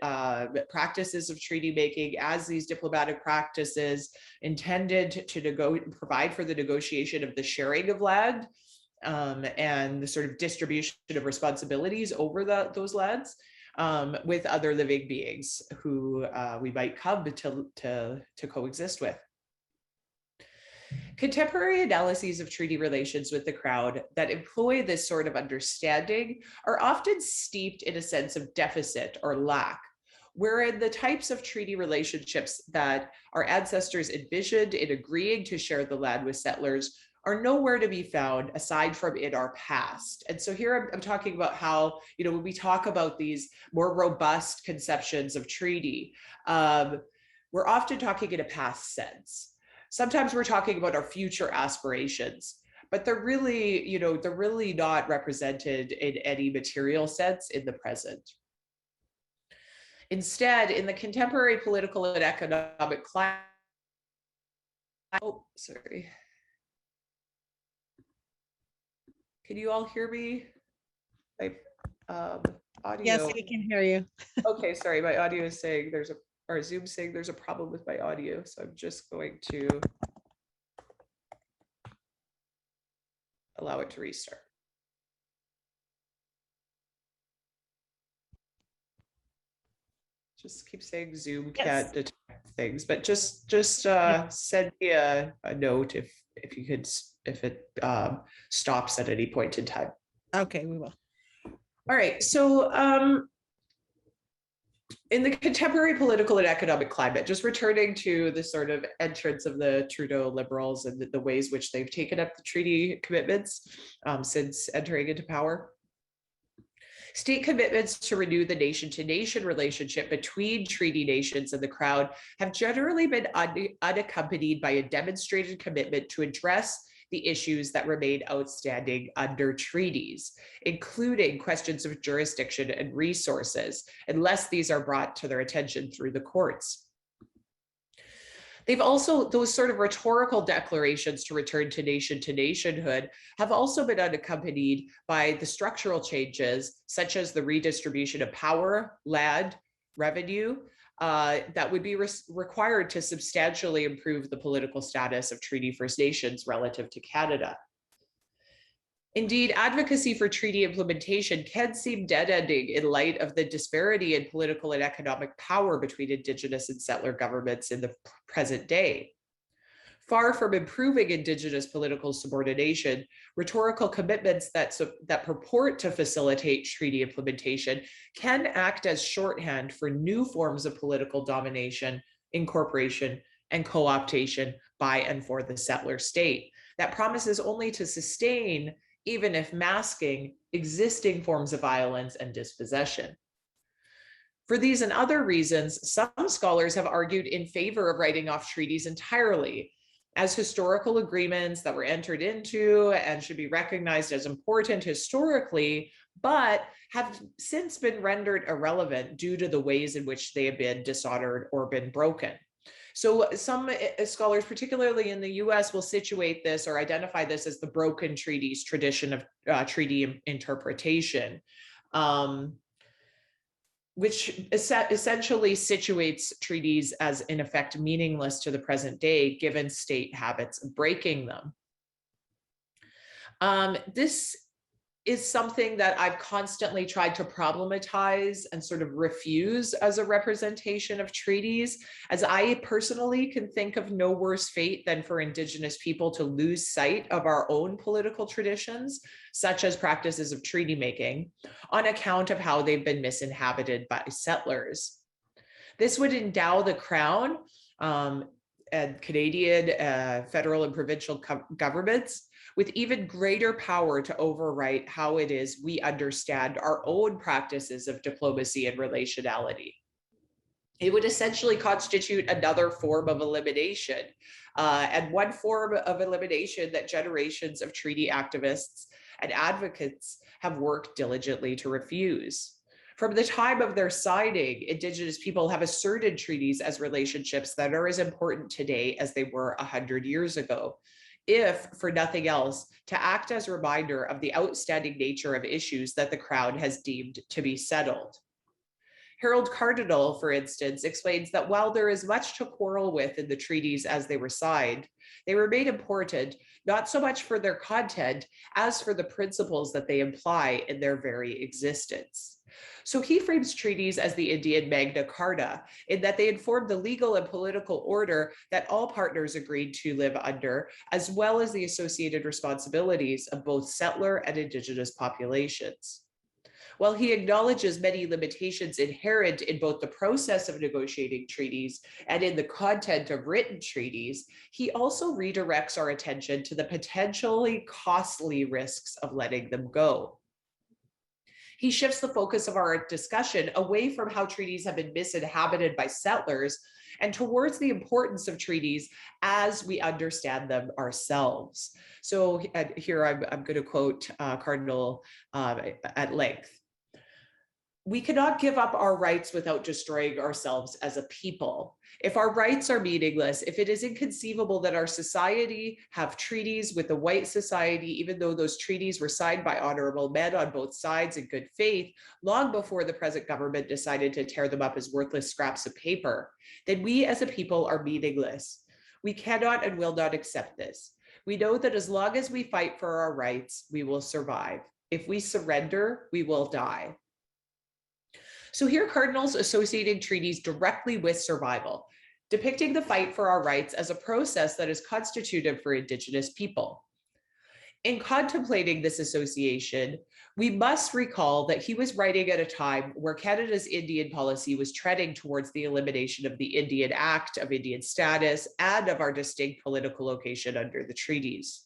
practices of treaty making as these diplomatic practices intended to provide for the negotiation of the sharing of land and the sort of distribution of responsibilities over those lands with other living beings who we might come to coexist with. Contemporary analyses of treaty relations with the Crown that employ this sort of understanding are often steeped in a sense of deficit or lack, wherein the types of treaty relationships that our ancestors envisioned in agreeing to share the land with settlers are nowhere to be found aside from in our past. And so here I'm talking about how, when we talk about these more robust conceptions of treaty, we're often talking in a past sense. Sometimes we're talking about our future aspirations, but they're really, they're really not represented in any material sense in the present. Instead, in the contemporary political and economic climate, oh, sorry. Can you all hear me? My audio. Yes, we can hear you. Okay, sorry, my audio is saying or Zoom saying there's a problem with my audio. So I'm just going to allow it to restart. Just keep saying Zoom can't detect things, but just send me a note if it stops at any point in time. Okay, we will. All right, so in the contemporary political and economic climate, just returning to the sort of entrance of the Trudeau Liberals and the ways which they've taken up the treaty commitments since entering into power. State commitments to renew the nation-to-nation relationship between treaty nations and the Crown have generally been unaccompanied by a demonstrated commitment to address the issues that remain outstanding under treaties, including questions of jurisdiction and resources, unless these are brought to their attention through the courts. They've also, those sort of rhetorical declarations to return to nationhood have also been unaccompanied by the structural changes, such as the redistribution of power, land, revenue, that would be required to substantially improve the political status of Treaty First Nations relative to Canada. Indeed, advocacy for treaty implementation can seem dead-ending in light of the disparity in political and economic power between Indigenous and settler governments in the present day. Far from improving Indigenous political subordination, rhetorical commitments that purport to facilitate treaty implementation can act as shorthand for new forms of political domination, incorporation, and co-optation by and for the settler state that promises only to sustain, even if masking, existing forms of violence and dispossession. For these and other reasons, some scholars have argued in favor of writing off treaties entirely as historical agreements that were entered into and should be recognized as important historically, but have since been rendered irrelevant due to the ways in which they have been dishonored or been broken. So some scholars, particularly in the US, will situate this or identify this as the broken treaties tradition of treaty interpretation, which essentially situates treaties as in effect meaningless to the present day, given state habits of breaking them. This is something that I've constantly tried to problematize and sort of refuse as a representation of treaties, as I personally can think of no worse fate than for Indigenous people to lose sight of our own political traditions, such as practices of treaty making, on account of how they've been misinhabited by settlers. This would endow the Crown and Canadian federal and provincial governments with even greater power to overwrite how it is we understand our own practices of diplomacy and relationality. It would essentially constitute another form of elimination, and one form of elimination that generations of treaty activists and advocates have worked diligently to refuse. From the time of their signing, Indigenous people have asserted treaties as relationships that are as important today as they were 100 years ago, if for nothing else, to act as a reminder of the outstanding nature of issues that the Crown has deemed to be settled. Harold Cardinal, for instance, explains that while there is much to quarrel with in the treaties as they were signed, they remain important, not so much for their content as for the principles that they imply in their very existence. So he frames treaties as the Indian Magna Carta, in that they inform the legal and political order that all partners agreed to live under, as well as the associated responsibilities of both settler and Indigenous populations. While he acknowledges many limitations inherent in both the process of negotiating treaties and in the content of written treaties, he also redirects our attention to the potentially costly risks of letting them go. He shifts the focus of our discussion away from how treaties have been misinhabited by settlers and towards the importance of treaties as we understand them ourselves. So here I'm going to quote Cardinal at length. We cannot give up our rights without destroying ourselves as a people. If our rights are meaningless, if it is inconceivable that our society have treaties with the white society, even though those treaties were signed by honorable men on both sides in good faith, long before the present government decided to tear them up as worthless scraps of paper, then we as a people are meaningless. We cannot and will not accept this. We know that as long as we fight for our rights, we will survive. If we surrender, we will die. So here Cardinal's associating treaties directly with survival, depicting the fight for our rights as a process that is constitutive for Indigenous people. In contemplating this association, we must recall that he was writing at a time where Canada's Indian policy was treading towards the elimination of the Indian Act, of Indian status, and of our distinct political location under the treaties.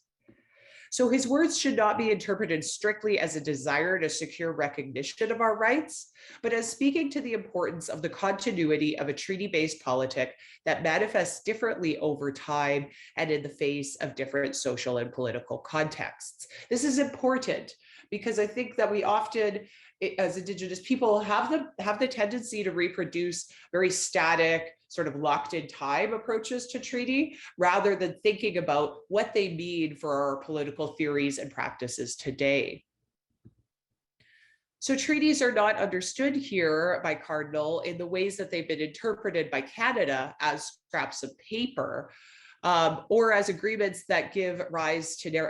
So his words should not be interpreted strictly as a desire to secure recognition of our rights, but as speaking to the importance of the continuity of a treaty-based politic that manifests differently over time and in the face of different social and political contexts. This is important because I think that we often, as Indigenous people, have the tendency to reproduce very static, sort of locked in time approaches to treaty, rather than thinking about what they mean for our political theories and practices today. So treaties are not understood here by Cardinal in the ways that they've been interpreted by Canada as scraps of paper, or as agreements that give rise to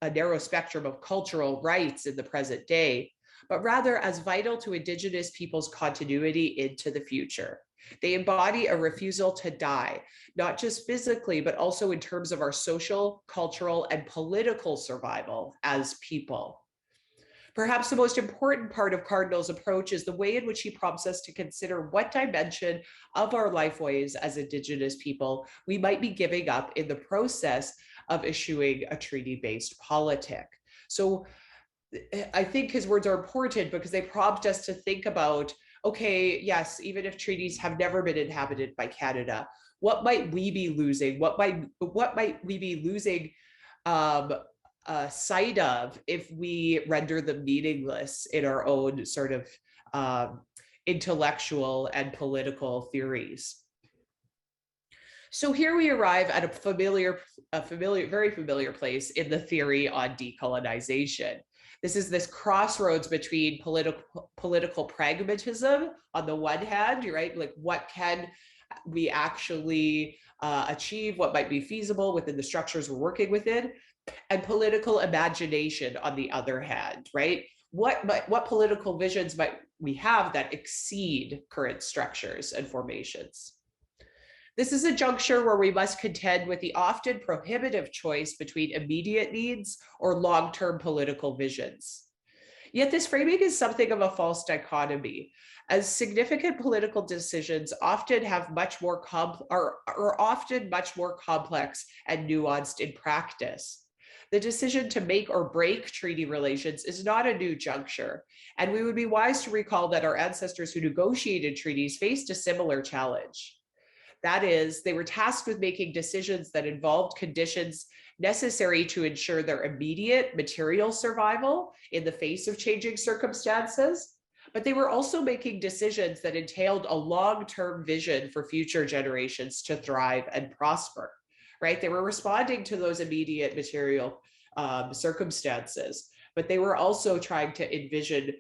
a narrow spectrum of cultural rights in the present day, but rather as vital to Indigenous people's continuity into the future. They embody a refusal to die, not just physically, but also in terms of our social, cultural, and political survival as people. Perhaps the most important part of Cardinal's approach is the way in which he prompts us to consider what dimension of our lifeways as Indigenous people we might be giving up in the process of issuing a treaty-based politic. So I think his words are important because they prompt us to think about okay, yes, even if treaties have never been inhabited by Canada, what might we be losing? What might we be losing sight of if we render them meaningless in our own sort of intellectual and political theories? So here we arrive at a very familiar place in the theory on decolonization. This is this crossroads between political pragmatism on the one hand, right? Like what can we actually achieve, what might be feasible within the structures we're working within, and political imagination on the other hand, right? What political visions might we have that exceed current structures and formations? This is a juncture where we must contend with the often prohibitive choice between immediate needs or long-term political visions. Yet this framing is something of a false dichotomy, as significant political decisions often have are often much more complex and nuanced in practice. The decision to make or break treaty relations is not a new juncture, and we would be wise to recall that our ancestors who negotiated treaties faced a similar challenge. That is, they were tasked with making decisions that involved conditions necessary to ensure their immediate material survival in the face of changing circumstances, but they were also making decisions that entailed a long-term vision for future generations to thrive and prosper, right? They were responding to those immediate material circumstances, but they were also trying to envision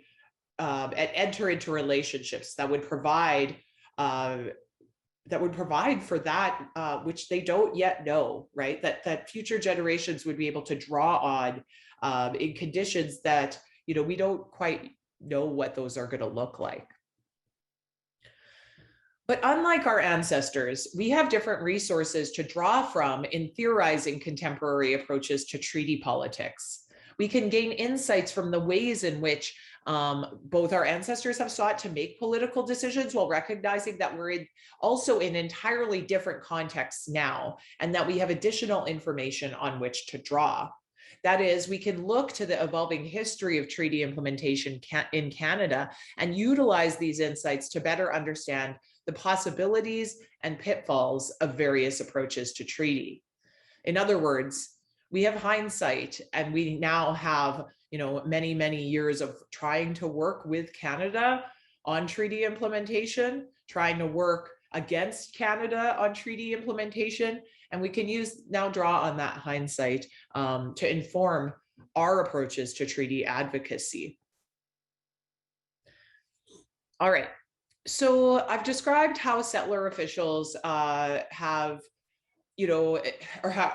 and enter into relationships that would provide for that which they don't yet know, right? That future generations would be able to draw on in conditions that, you know, we don't quite know what those are going to look like. But unlike our ancestors, we have different resources to draw from in theorizing contemporary approaches to treaty politics. We can gain insights from the ways in which both our ancestors have sought to make political decisions while recognizing that we're also in entirely different contexts now, and that we have additional information on which to draw. That is, we can look to the evolving history of treaty implementation in Canada and utilize these insights to better understand the possibilities and pitfalls of various approaches to treaty. In other words, we have hindsight, and we now have, you know, many, many years of trying to work with Canada on treaty implementation, trying to work against Canada on treaty implementation, and we can draw on that hindsight to inform our approaches to treaty advocacy. All right, so I've described how settler officials have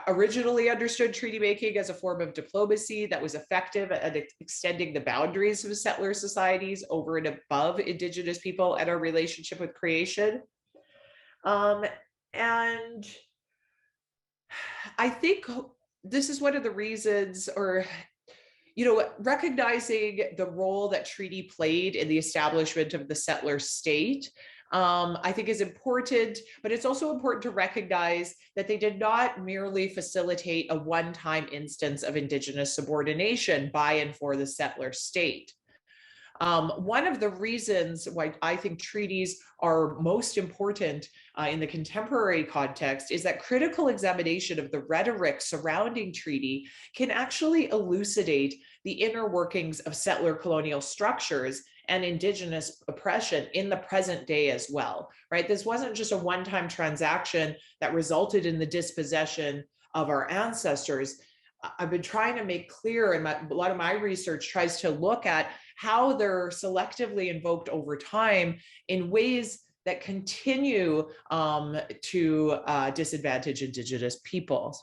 originally understood treaty making as a form of diplomacy that was effective at extending the boundaries of settler societies over and above Indigenous people and our relationship with creation. And I think this is one of the reasons, or, you know, recognizing the role that treaty played in the establishment of the settler state, I think is important, but it's also important to recognize that they did not merely facilitate a one-time instance of Indigenous subordination by and for the settler state. One of the reasons why I think treaties are most important in the contemporary context is that critical examination of the rhetoric surrounding treaty can actually elucidate the inner workings of settler colonial structures and Indigenous oppression in the present day as well, right? This wasn't just a one-time transaction that resulted in the dispossession of our ancestors. I've been trying to make clear, and a lot of my research tries to look at how they're selectively invoked over time in ways that continue to disadvantage Indigenous peoples.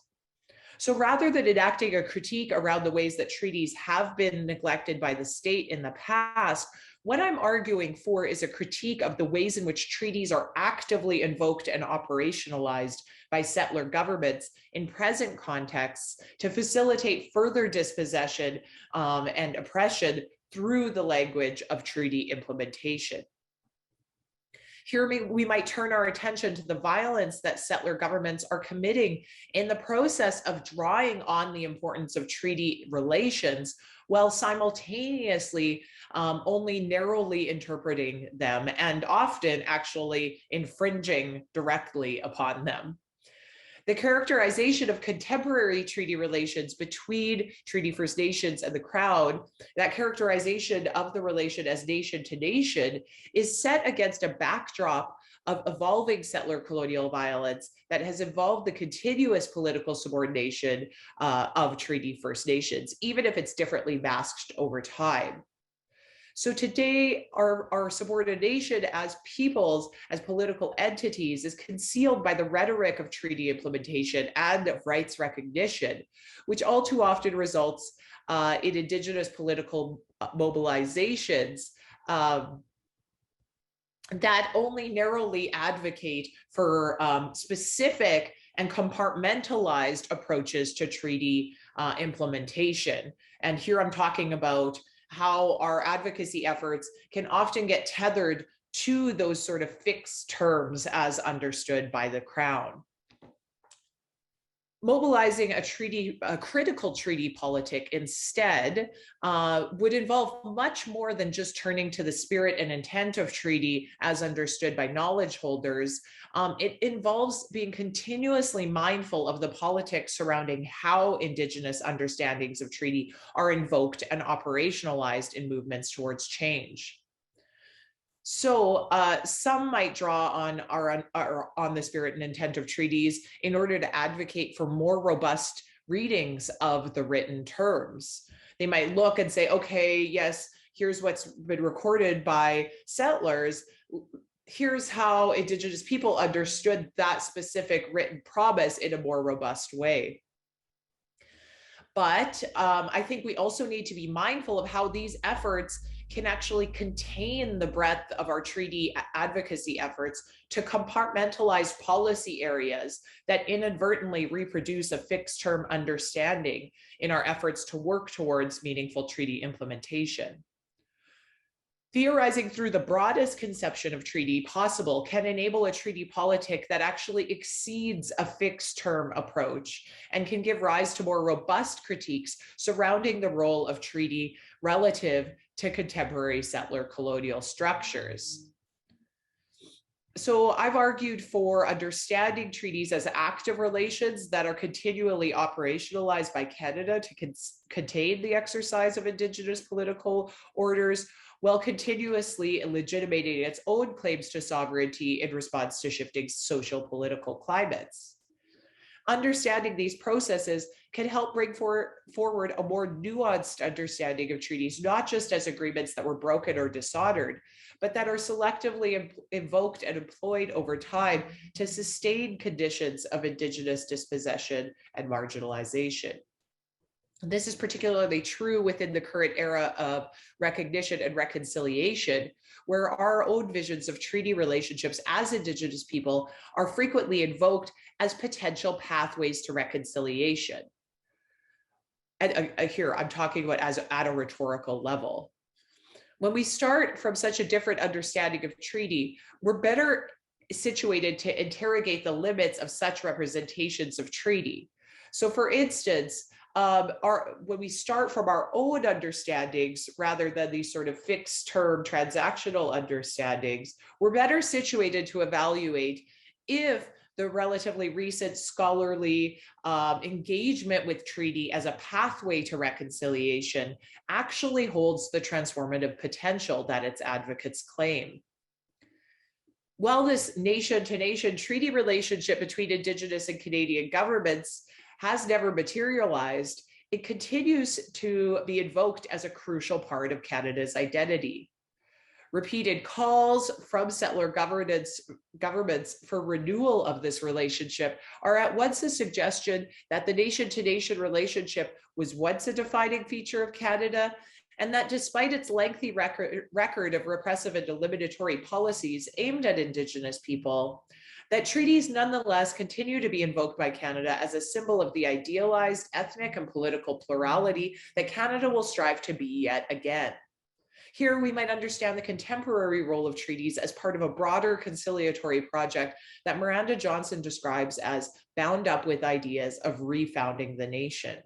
So rather than enacting a critique around the ways that treaties have been neglected by the state in the past, what I'm arguing for is a critique of the ways in which treaties are actively invoked and operationalized by settler governments in present contexts to facilitate further dispossession and oppression through the language of treaty implementation. Here we might turn our attention to the violence that settler governments are committing in the process of drawing on the importance of treaty relations, while simultaneously only narrowly interpreting them and often actually infringing directly upon them. The characterization of contemporary treaty relations between Treaty First Nations and the Crown, that characterization of the relation as nation to nation, is set against a backdrop of evolving settler colonial violence that has involved the continuous political subordination of Treaty First Nations, even if it's differently masked over time. So today, our subordination as peoples, as political entities, is concealed by the rhetoric of treaty implementation and of rights recognition, which all too often results in Indigenous political mobilizations that only narrowly advocate for specific and compartmentalized approaches to treaty implementation. And here I'm talking about how our advocacy efforts can often get tethered to those sort of fixed terms as understood by the Crown. Mobilizing a critical treaty politic instead would involve much more than just turning to the spirit and intent of treaty as understood by knowledge holders. It involves being continuously mindful of the politics surrounding how Indigenous understandings of treaty are invoked and operationalized in movements towards change. So some might draw on the spirit and intent of treaties in order to advocate for more robust readings of the written terms. They might look and say, okay, yes, here's what's been recorded by settlers. Here's how Indigenous people understood that specific written promise in a more robust way. But I think we also need to be mindful of how these efforts can actually contain the breadth of our treaty advocacy efforts to compartmentalize policy areas that inadvertently reproduce a fixed term understanding in our efforts to work towards meaningful treaty implementation. Theorizing through the broadest conception of treaty possible can enable a treaty politic that actually exceeds a fixed term approach and can give rise to more robust critiques surrounding the role of treaty relative to contemporary settler colonial structures. So I've argued for understanding treaties as active relations that are continually operationalized by Canada to contain the exercise of Indigenous political orders, while continuously legitimating its own claims to sovereignty in response to shifting social political climates. Understanding these processes can help bring forward a more nuanced understanding of treaties, not just as agreements that were broken or dishonored, but that are selectively invoked and employed over time to sustain conditions of Indigenous dispossession and marginalization. This is particularly true within the current era of recognition and reconciliation, where our own visions of treaty relationships as Indigenous people are frequently invoked as potential pathways to reconciliation. And here I'm talking about as at a rhetorical level. When we start from such a different understanding of treaty, we're better situated to interrogate the limits of such representations of treaty. So for instance, when we start from our own understandings rather than these sort of fixed term transactional understandings, we're better situated to evaluate if the relatively recent scholarly engagement with treaty as a pathway to reconciliation actually holds the transformative potential that its advocates claim. While this nation-to-nation treaty relationship between Indigenous and Canadian governments has never materialized, it continues to be invoked as a crucial part of Canada's identity. Repeated calls from settler governments for renewal of this relationship are at once a suggestion that the nation-to-nation relationship was once a defining feature of Canada, and that despite its lengthy record of repressive and eliminatory policies aimed at Indigenous people, that treaties nonetheless continue to be invoked by Canada as a symbol of the idealized ethnic and political plurality that Canada will strive to be yet again. Here, we might understand the contemporary role of treaties as part of a broader conciliatory project that Miranda Johnson describes as bound up with ideas of refounding the nation.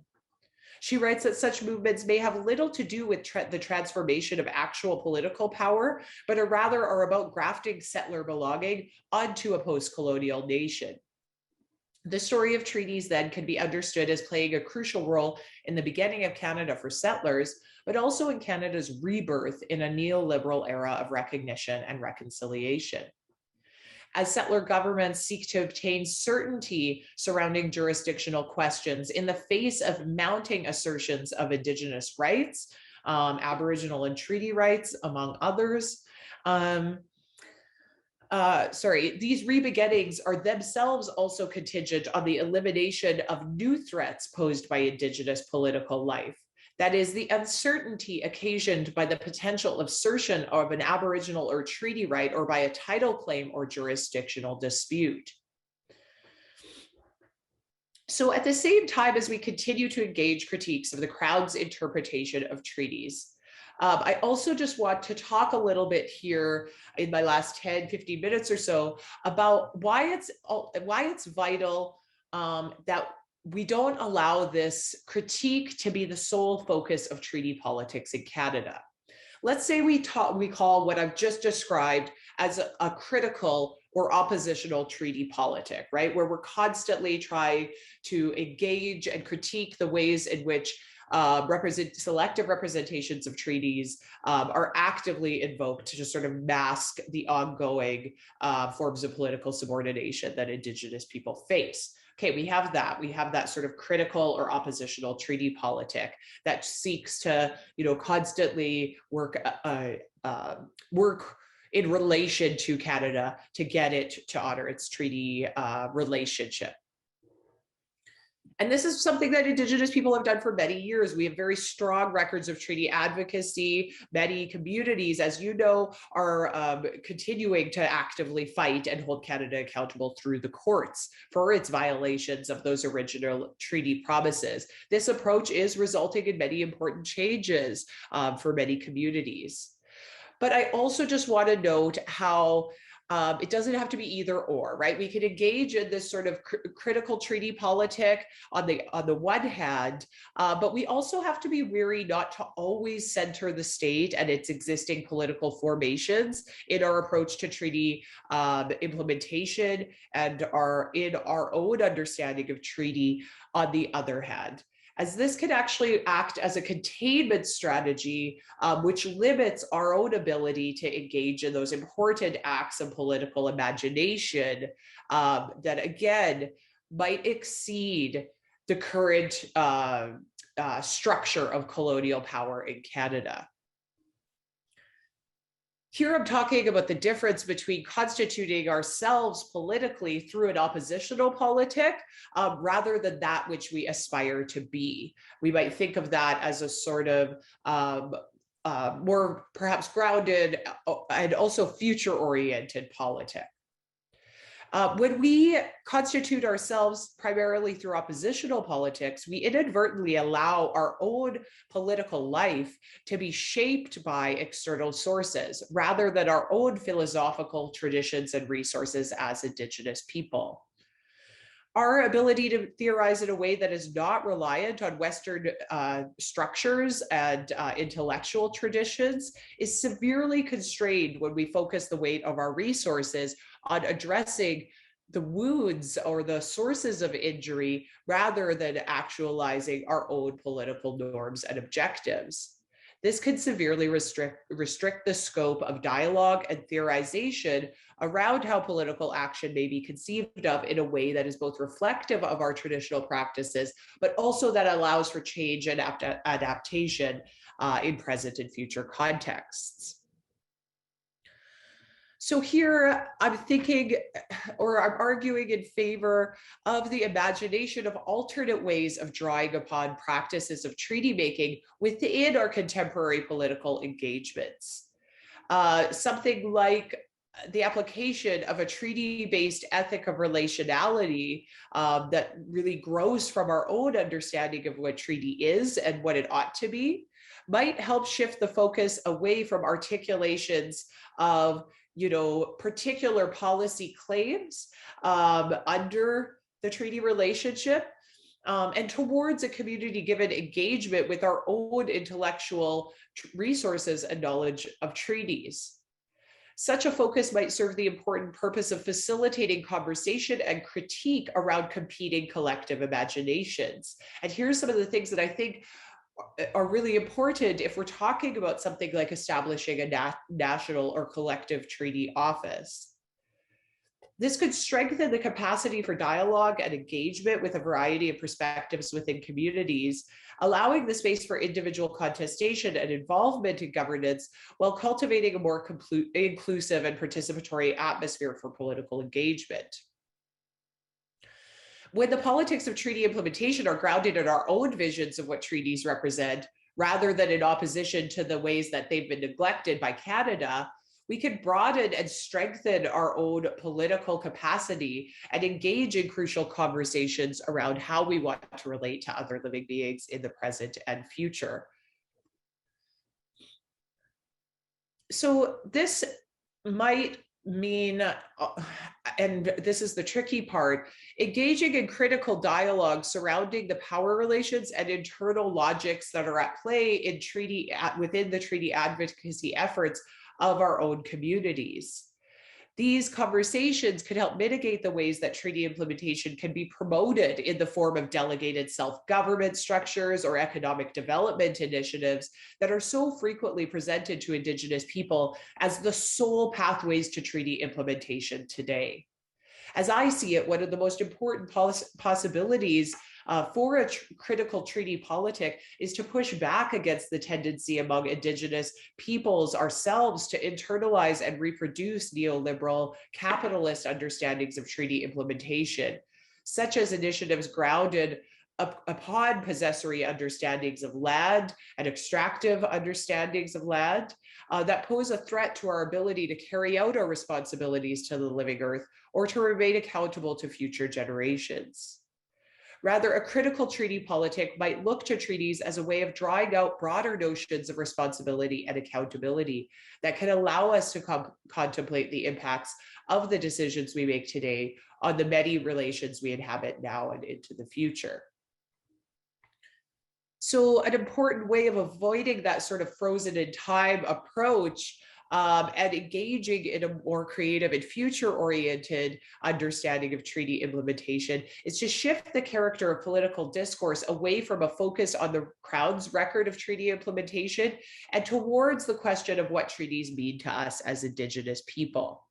She writes that such movements may have little to do with the transformation of actual political power, but rather are about grafting settler belonging onto a post-colonial nation. The story of treaties then can be understood as playing a crucial role in the beginning of Canada for settlers, but also in Canada's rebirth in a neoliberal era of recognition and reconciliation. As settler governments seek to obtain certainty surrounding jurisdictional questions in the face of mounting assertions of Indigenous rights, Aboriginal and treaty rights, among others. These re-beginnings are themselves also contingent on the elimination of new threats posed by Indigenous political life. That is, the uncertainty occasioned by the potential assertion of an Aboriginal or treaty right, or by a title claim or jurisdictional dispute. So at the same time as we continue to engage critiques of the Crown's interpretation of treaties, I also just want to talk a little bit here in my last 10, 15 minutes or so about why it's vital that we don't allow this critique to be the sole focus of treaty politics in Canada. Let's say we call what I've just described as a critical or oppositional treaty politic, right? Where we're constantly trying to engage and critique the ways in which selective representations of treaties are actively invoked to just sort of mask the ongoing forms of political subordination that Indigenous people face. Okay, we have that sort of critical or oppositional treaty politic that seeks to, constantly work in relation to Canada to get it to honor its treaty relationship. And this is something that Indigenous people have done for many years. We have very strong records of treaty advocacy. Many communities, as you know, are continuing to actively fight and hold Canada accountable through the courts for its violations of those original treaty promises. This approach is resulting in many important changes for many communities. But I also just want to note how it doesn't have to be either or, right? We can engage in this sort of critical treaty politic on the one hand, but we also have to be wary not to always center the state and its existing political formations in our approach to treaty implementation and in our own understanding of treaty on the other hand, as this can actually act as a containment strategy, which limits our own ability to engage in those important acts of political imagination that, again, might exceed the current structure of colonial power in Canada. Here I'm talking about the difference between constituting ourselves politically through an oppositional politic rather than that which we aspire to be. We might think of that as a sort of more perhaps grounded and also future-oriented politic. When we constitute ourselves primarily through oppositional politics, we inadvertently allow our own political life to be shaped by external sources rather than our own philosophical traditions and resources as Indigenous people. Our ability to theorize in a way that is not reliant on Western structures and intellectual traditions is severely constrained when we focus the weight of our resources on addressing the wounds or the sources of injury rather than actualizing our own political norms and objectives. This can severely restrict the scope of dialogue and theorization around how political action may be conceived of in a way that is both reflective of our traditional practices, but also that allows for change and adaptation in present and future contexts. So here I'm thinking, or I'm arguing in favor of the imagination of alternate ways of drawing upon practices of treaty making within our contemporary political engagements. Something like the application of a treaty-based ethic of relationality that really grows from our own understanding of what treaty is and what it ought to be, might help shift the focus away from articulations of, particular policy claims under the treaty relationship, and towards a community-given engagement with our own intellectual resources and knowledge of treaties. Such a focus might serve the important purpose of facilitating conversation and critique around competing collective imaginations. And here's some of the things that I think are really important if we're talking about something like establishing a national or collective treaty office. This could strengthen the capacity for dialogue and engagement with a variety of perspectives within communities, allowing the space for individual contestation and involvement in governance while cultivating a more inclusive and participatory atmosphere for political engagement. When the politics of treaty implementation are grounded in our own visions of what treaties represent, rather than in opposition to the ways that they've been neglected by Canada, we can broaden and strengthen our own political capacity and engage in crucial conversations around how we want to relate to other living beings in the present and future. So this might mean, and this is the tricky part, engaging in critical dialogue surrounding the power relations and internal logics that are at play in within the treaty advocacy efforts of our own communities. These conversations could help mitigate the ways that treaty implementation can be promoted in the form of delegated self-government structures or economic development initiatives that are so frequently presented to Indigenous people as the sole pathways to treaty implementation today. As I see it, one of the most important possibilities for a critical treaty politic is to push back against the tendency among Indigenous peoples ourselves to internalize and reproduce neoliberal capitalist understandings of treaty implementation, such as initiatives grounded upon possessory understandings of land and extractive understandings of land that pose a threat to our ability to carry out our responsibilities to the living earth or to remain accountable to future generations. Rather, a critical treaty politic might look to treaties as a way of drawing out broader notions of responsibility and accountability that can allow us to contemplate the impacts of the decisions we make today on the many relations we inhabit now and into the future. So an important way of avoiding that sort of frozen in time approach and engaging in a more creative and future-oriented understanding of treaty implementation is to shift the character of political discourse away from a focus on the Crown's record of treaty implementation and towards the question of what treaties mean to us as Indigenous people.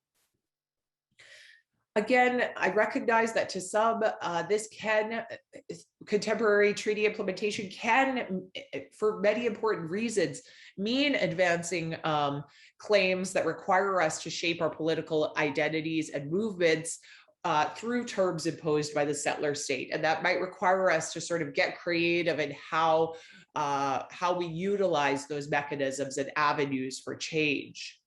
Again, I recognize that to some, contemporary treaty implementation can, for many important reasons, mean advancing claims that require us to shape our political identities and movements through terms imposed by the settler state. And that might require us to sort of get creative in how we utilize those mechanisms and avenues for change.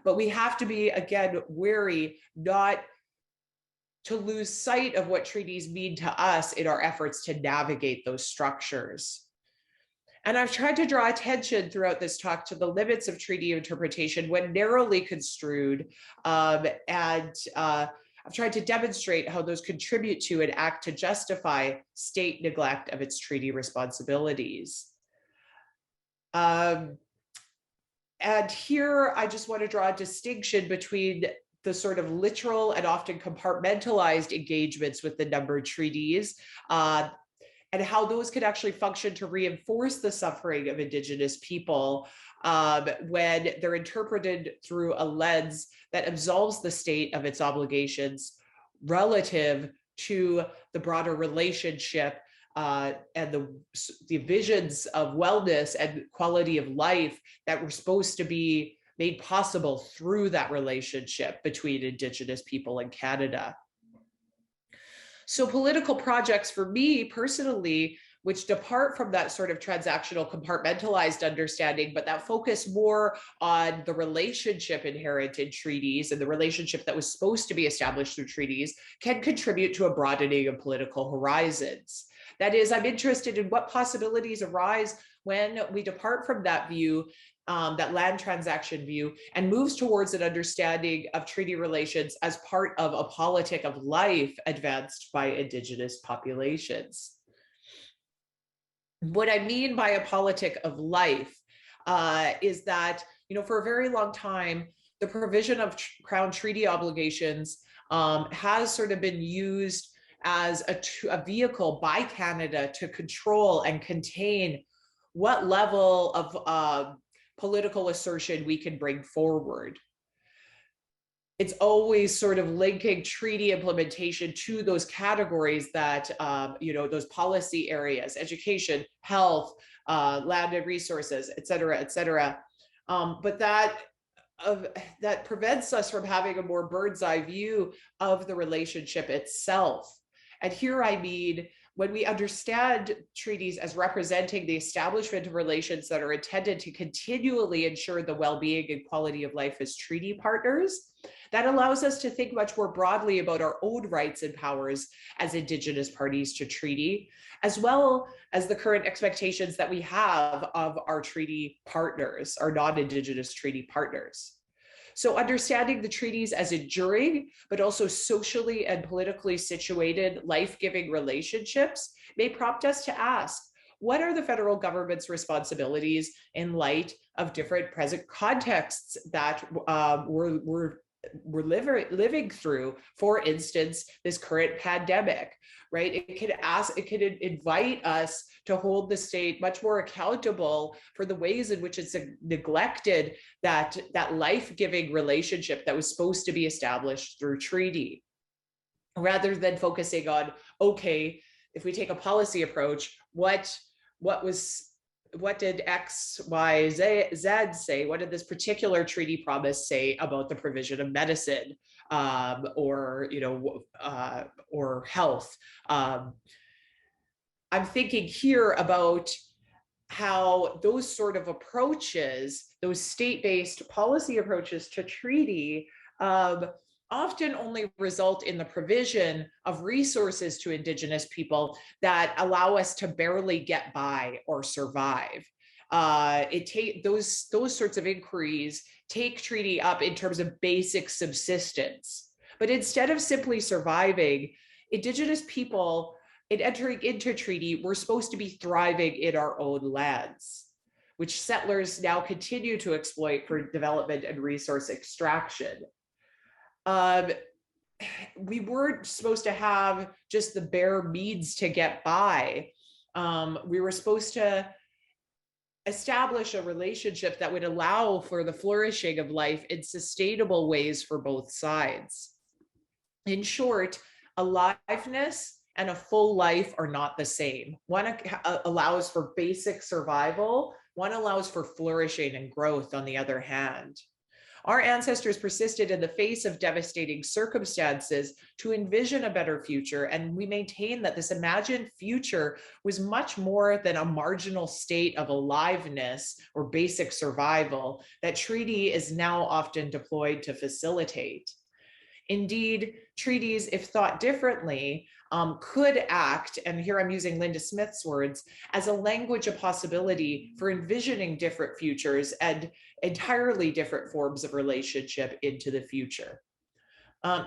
But we have to be, again, wary not to lose sight of what treaties mean to us in our efforts to navigate those structures. And I've tried to draw attention throughout this talk to the limits of treaty interpretation when narrowly construed, and I've tried to demonstrate how those contribute to and act to justify state neglect of its treaty responsibilities. And here I just want to draw a distinction between the sort of literal and often compartmentalized engagements with the numbered treaties, and how those could actually function to reinforce the suffering of Indigenous people when they're interpreted through a lens that absolves the state of its obligations relative to the broader relationship and the visions of wellness and quality of life that were supposed to be made possible through that relationship between Indigenous people and Canada. So political projects for me personally which depart from that sort of transactional compartmentalized understanding, but that focus more on the relationship inherent in treaties and the relationship that was supposed to be established through treaties, can contribute to a broadening of political horizons. That is, I'm interested in what possibilities arise when we depart from that view, that land transaction view, and moves towards an understanding of treaty relations as part of a politic of life advanced by Indigenous populations. What I mean by a politic of life is that, for a very long time, the provision of Crown treaty obligations has sort of been used as a vehicle by Canada to control and contain what level of political assertion we can bring forward. It's always sort of linking treaty implementation to those categories that, those policy areas, education, health, land and resources, et cetera, but that prevents us from having a more bird's eye view of the relationship itself. And here I mean, when we understand treaties as representing the establishment of relations that are intended to continually ensure the well-being and quality of life as treaty partners, that allows us to think much more broadly about our own rights and powers as Indigenous parties to treaty, as well as the current expectations that we have of our treaty partners, our non-Indigenous treaty partners. So understanding the treaties as enduring, but also socially and politically situated, life-giving relationships may prompt us to ask, what are the federal government's responsibilities in light of different present contexts that we're living through? For instance, this current pandemic, right? It could invite us to hold the state much more accountable for the ways in which it's neglected that life-giving relationship that was supposed to be established through treaty, rather than focusing on, okay, if we take a policy approach, what did X, Y, Z say? What did this particular treaty promise say about the provision of medicine, or health? I'm thinking here about how those sort of approaches, those state-based policy approaches to treaty, often only result in the provision of resources to Indigenous people that allow us to barely get by or survive. Those sorts of inquiries take treaty up in terms of basic subsistence. But instead of simply surviving, Indigenous people, in entering into treaty, we're supposed to be thriving in our own lands, which settlers now continue to exploit for development and resource extraction. We weren't supposed to have just the bare means to get by. We were supposed to establish a relationship that would allow for the flourishing of life in sustainable ways for both sides. In short, aliveness and a full life are not the same. One allows for basic survival, one allows for flourishing and growth on the other hand. Our ancestors persisted in the face of devastating circumstances to envision a better future, and we maintain that this imagined future was much more than a marginal state of aliveness or basic survival that treaty is now often deployed to facilitate. Indeed, treaties, if thought differently, could act, and here I'm using Linda Smith's words, as a language of possibility for envisioning different futures and entirely different forms of relationship into the future.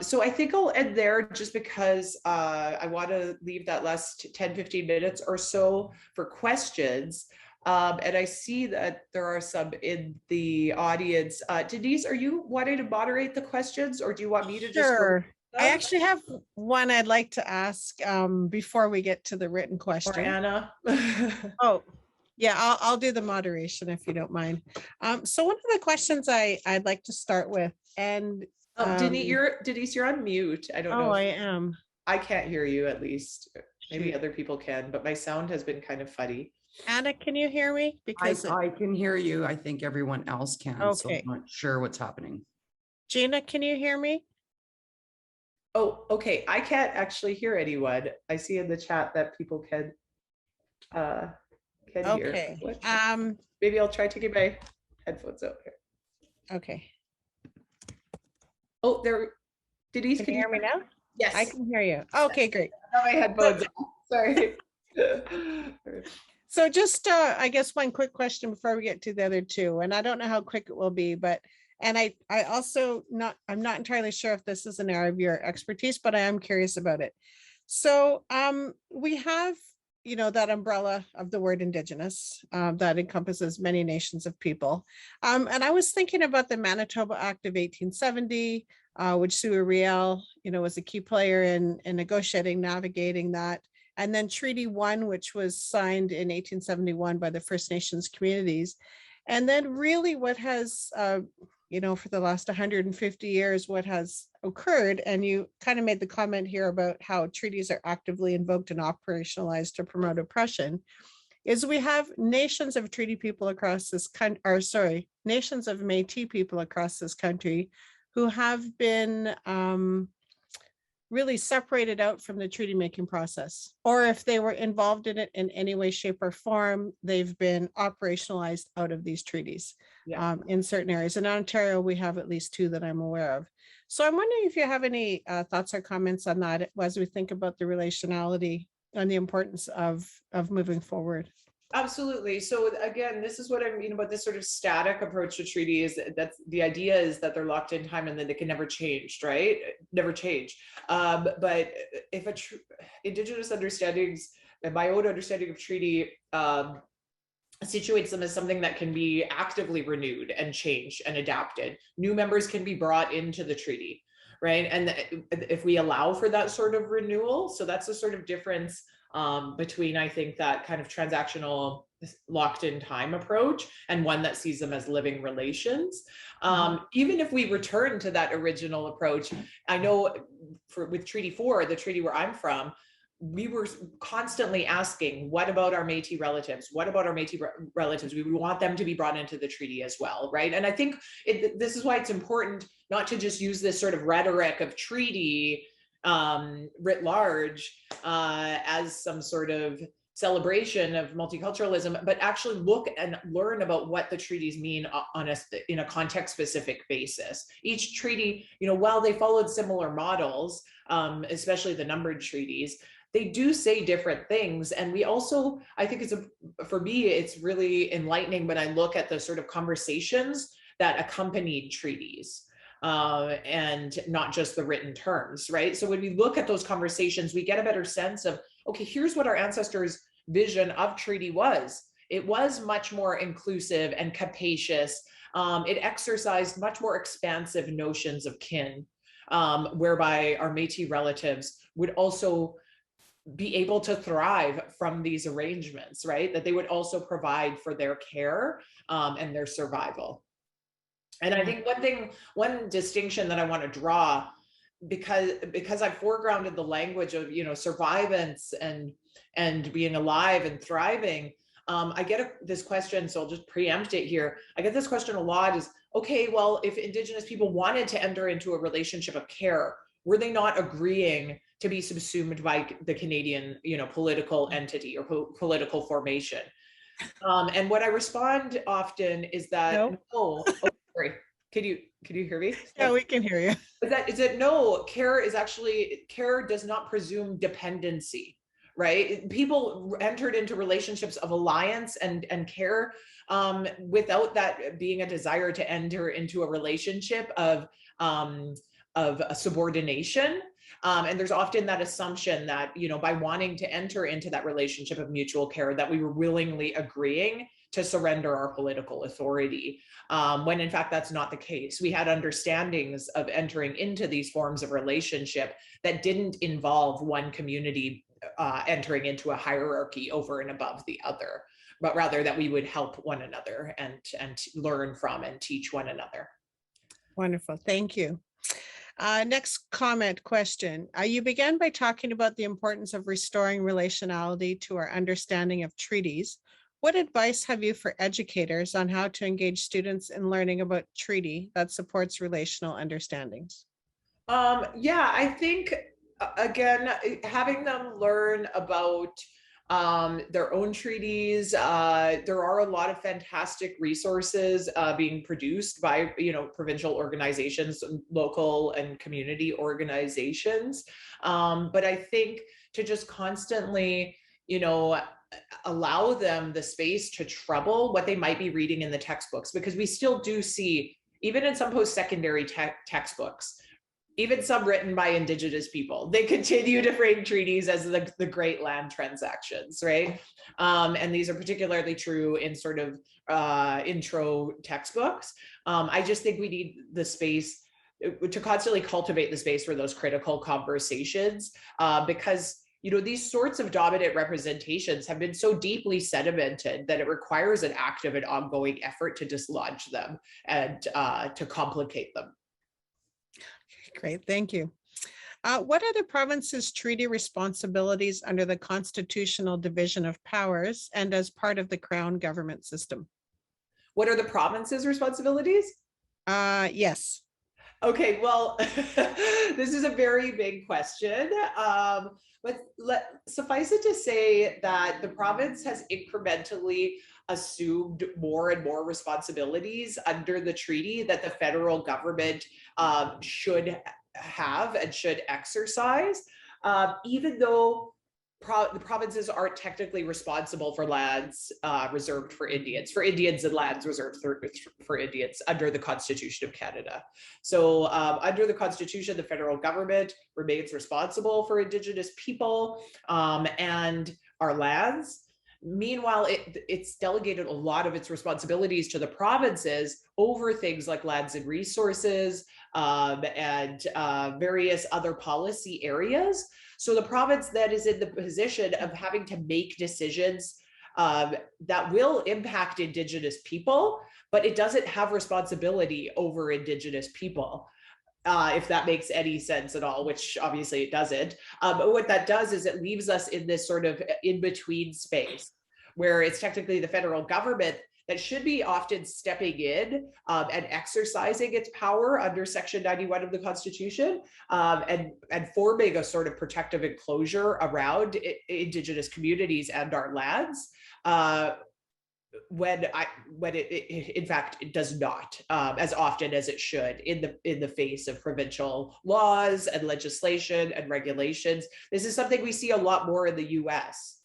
So I think I'll end there just because I want to leave that last 10, 15 minutes or so for questions. And I see that there are some in the audience. Denise, are you wanting to moderate the questions, or do you want me to just Sure. go? I actually have one I'd like to ask before we get to the written question. Or Anna? Oh, yeah, I'll do the moderation if you don't mind. So one of the questions I'd like to start with, and Denise, you're on mute. I don't know. I am. I can't hear you, at least. Maybe other people can, but my sound has been kind of funny. Anna, can you hear me? Because I can hear you. I think everyone else can. So Okay. I'm not sure what's happening. Gina, can you hear me? Oh, okay. I can't actually hear anyone. I see in the chat that people can. Can hear. Okay. What? Maybe I'll try taking my headphones out here. Okay. Oh, there. Denise, Can you hear me now? Yes. I can hear you. Okay, great. I have my headphones on. Sorry. So just, I guess one quick question before we get to the other two, and I don't know how quick it will be, but, and I also I'm not entirely sure if this is an area of your expertise, but I am curious about it. So we have, you know, that umbrella of the word Indigenous that encompasses many nations of people. And I was thinking about the Manitoba Act of 1870, which Sue Riel, you know, was a key player in negotiating, navigating that. And then Treaty 1, which was signed in 1871 by the First Nations communities. And then really what has, you know, for the last 150 years, what has occurred, and you kind of made the comment here about how treaties are actively invoked and operationalized to promote oppression, is we have nations of treaty people across this country, or sorry, nations of Métis people across this country who have been really separated out from the treaty making process, or if they were involved in it in any way, shape, or form, they've been operationalized out of these treaties in certain areas. In Ontario, we have at least 2 that I'm aware of. So I'm wondering if you have any thoughts or comments on that as we think about the relationality and the importance of moving forward. Absolutely. So again, this is what I mean about this sort of static approach to treaties. That's the idea, is that they're locked in time and that they can never change, right? Never change. But if Indigenous understandings and my own understanding of treaty situates them as something that can be actively renewed and changed and adapted. New members can be brought into the treaty, right? And if we allow for that sort of renewal, so that's the sort of difference between, I think, that kind of transactional locked in time approach and one that sees them as living relations. Even if we return to that original approach, I know with Treaty 4, the treaty where I'm from, we were constantly asking, what about our Métis relatives? What about our Métis relatives? We want them to be brought into the treaty as well, right? And I think this is why it's important not to just use this sort of rhetoric of treaty writ large as some sort of celebration of multiculturalism, but actually look and learn about what the treaties mean in a context specific basis. Each treaty, you know, while they followed similar models, especially the numbered treaties, they do say different things. And we also, I think for me, it's really enlightening when I look at the sort of conversations that accompanied treaties. And not just the written terms, right? So when we look at those conversations, we get a better sense of, okay, here's what our ancestors' vision of treaty was. It was much more inclusive and capacious. It exercised much more expansive notions of kin, whereby our Métis relatives would also be able to thrive from these arrangements, right? That they would also provide for their care and their survival. And I think one distinction that I want to draw, because I've foregrounded the language of, you know, survivance and being alive and thriving, I get this question, so I'll just preempt it here. I get this question a lot is, okay, well, if Indigenous people wanted to enter into a relationship of care, were they not agreeing to be subsumed by the Canadian, you know, political entity or political formation? And what I respond often is that, no. Oh, sorry. Can you hear me? Yeah, we can hear you. Is that no, care does not presume dependency, right? People entered into relationships of alliance and care without that being a desire to enter into a relationship of a subordination. And there's often that assumption that, you know, by wanting to enter into that relationship of mutual care, that we were willingly agreeing to surrender our political authority, when in fact that's not the case. We had understandings of entering into these forms of relationship that didn't involve one community entering into a hierarchy over and above the other, but rather that we would help one another and learn from and teach one another. Wonderful, thank you. Next question. You began by talking about the importance of restoring relationality to our understanding of treaties. What advice have you for educators on how to engage students in learning about treaty that supports relational understandings? Yeah, I think, again, having them learn about their own treaties. There are a lot of fantastic resources being produced by, provincial organizations, local and community organizations. But I think to just constantly, allow them the space to trouble what they might be reading in the textbooks, because we still do see, even in some post-secondary textbooks, even some written by Indigenous people, they continue to frame treaties as the great land transactions, right? And these are particularly true in sort of intro textbooks. I just think we need the space to constantly cultivate the space for those critical conversations, because these sorts of dominant representations have been so deeply sedimented that it requires an active and ongoing effort to dislodge them and to complicate them. Great, thank you. What are the province's treaty responsibilities under the constitutional division of powers and as part of the Crown government system? What are the province's responsibilities? Yes. Okay, well, this is a very big question. But suffice it to say that the province has incrementally assumed more and more responsibilities under the treaty that the federal government should have and should exercise, even though the provinces aren't technically responsible for lands reserved for Indians and lands reserved for Indians under the Constitution of Canada. So under the Constitution, the federal government remains responsible for Indigenous people and our lands. Meanwhile, it's delegated a lot of its responsibilities to the provinces over things like lands and resources and various other policy areas. So the province then is in the position of having to make decisions that will impact Indigenous people, but it doesn't have responsibility over Indigenous people. If that makes any sense at all, which obviously it doesn't. But what that does is it leaves us in this sort of in-between space where it's technically the federal government that should be often stepping in and exercising its power under Section 91 of the Constitution and forming a sort of protective enclosure around Indigenous communities and our lands. When it in fact it does not as often as it should in the face of provincial laws and legislation and regulations. This is something we see a lot more in the US,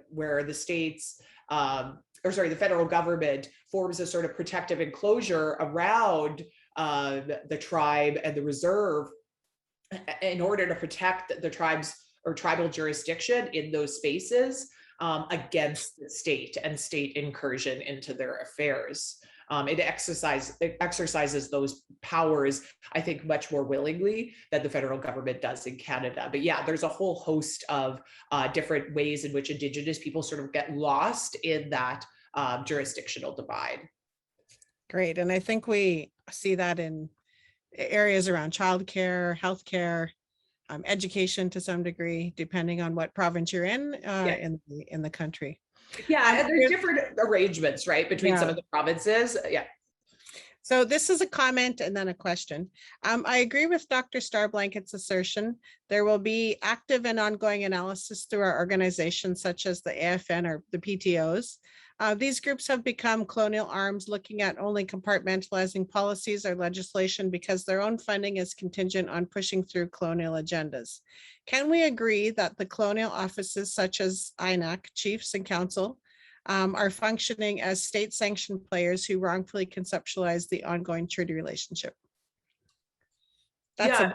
where the states the federal government forms a sort of protective enclosure around the tribe and the reserve in order to protect the tribes or tribal jurisdiction in those spaces against the state and state incursion into their affairs. It exercises those powers, I think, much more willingly than the federal government does in Canada. But yeah, there's a whole host of different ways in which Indigenous people sort of get lost in that jurisdictional divide. Great, and I think we see that in areas around childcare, healthcare, education to some degree, depending on what province you're in the country. Yeah, and there's different arrangements, right, between some of the provinces. Yeah. So this is a comment and then a question. I agree with Dr. Starblanket's assertion. There will be active and ongoing analysis through our organizations, such as the AFN or the PTOs. These groups have become colonial arms, looking at only compartmentalizing policies or legislation because their own funding is contingent on pushing through colonial agendas. Can we agree that the colonial offices such as INAC, chiefs and council, are functioning as state-sanctioned players who wrongfully conceptualize the ongoing treaty relationship? That's a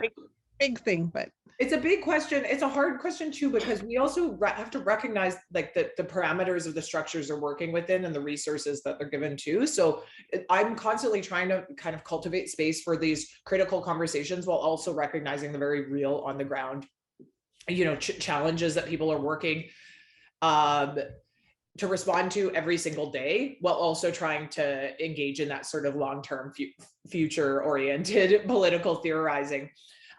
big thing, but it's a big question. It's a hard question too, because we also have to recognize like the parameters of the structures they're working within and the resources that they're given to. So I'm constantly trying to kind of cultivate space for these critical conversations while also recognizing the very real on the ground, challenges that people are working to respond to every single day, while also trying to engage in that sort of long-term future-oriented political theorizing.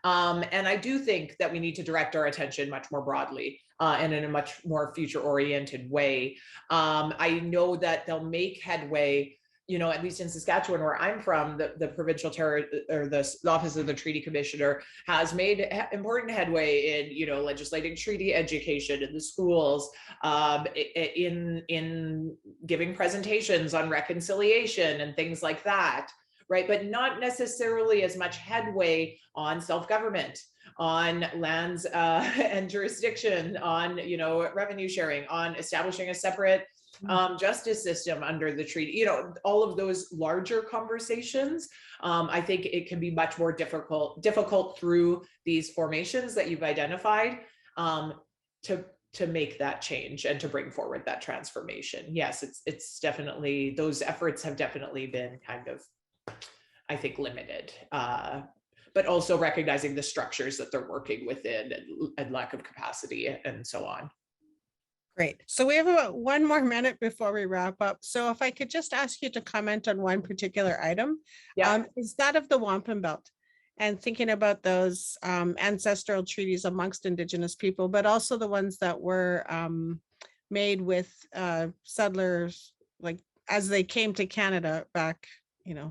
And I do think that we need to direct our attention much more broadly and in a much more future-oriented way. I know that they'll make headway at least in Saskatchewan, where I'm from, the provincial or the Office of the Treaty Commissioner has made important headway in, legislating treaty education in the schools, in giving presentations on reconciliation and things like that, right? But not necessarily as much headway on self-government, on lands and jurisdiction, on, revenue sharing, on establishing a separate justice system under the treaty, all of those larger conversations. I think it can be much more difficult through these formations that you've identified to make that change and to bring forward that transformation. Yes, it's definitely, those efforts have definitely been kind of, I think, limited, but also recognizing the structures that they're working within and lack of capacity and so on. Great. So we have about 1 more minute before we wrap up. So if I could just ask you to comment on one particular item, is that of the wampum belt, and thinking about those ancestral treaties amongst Indigenous people, but also the ones that were made with settlers, like as they came to Canada back,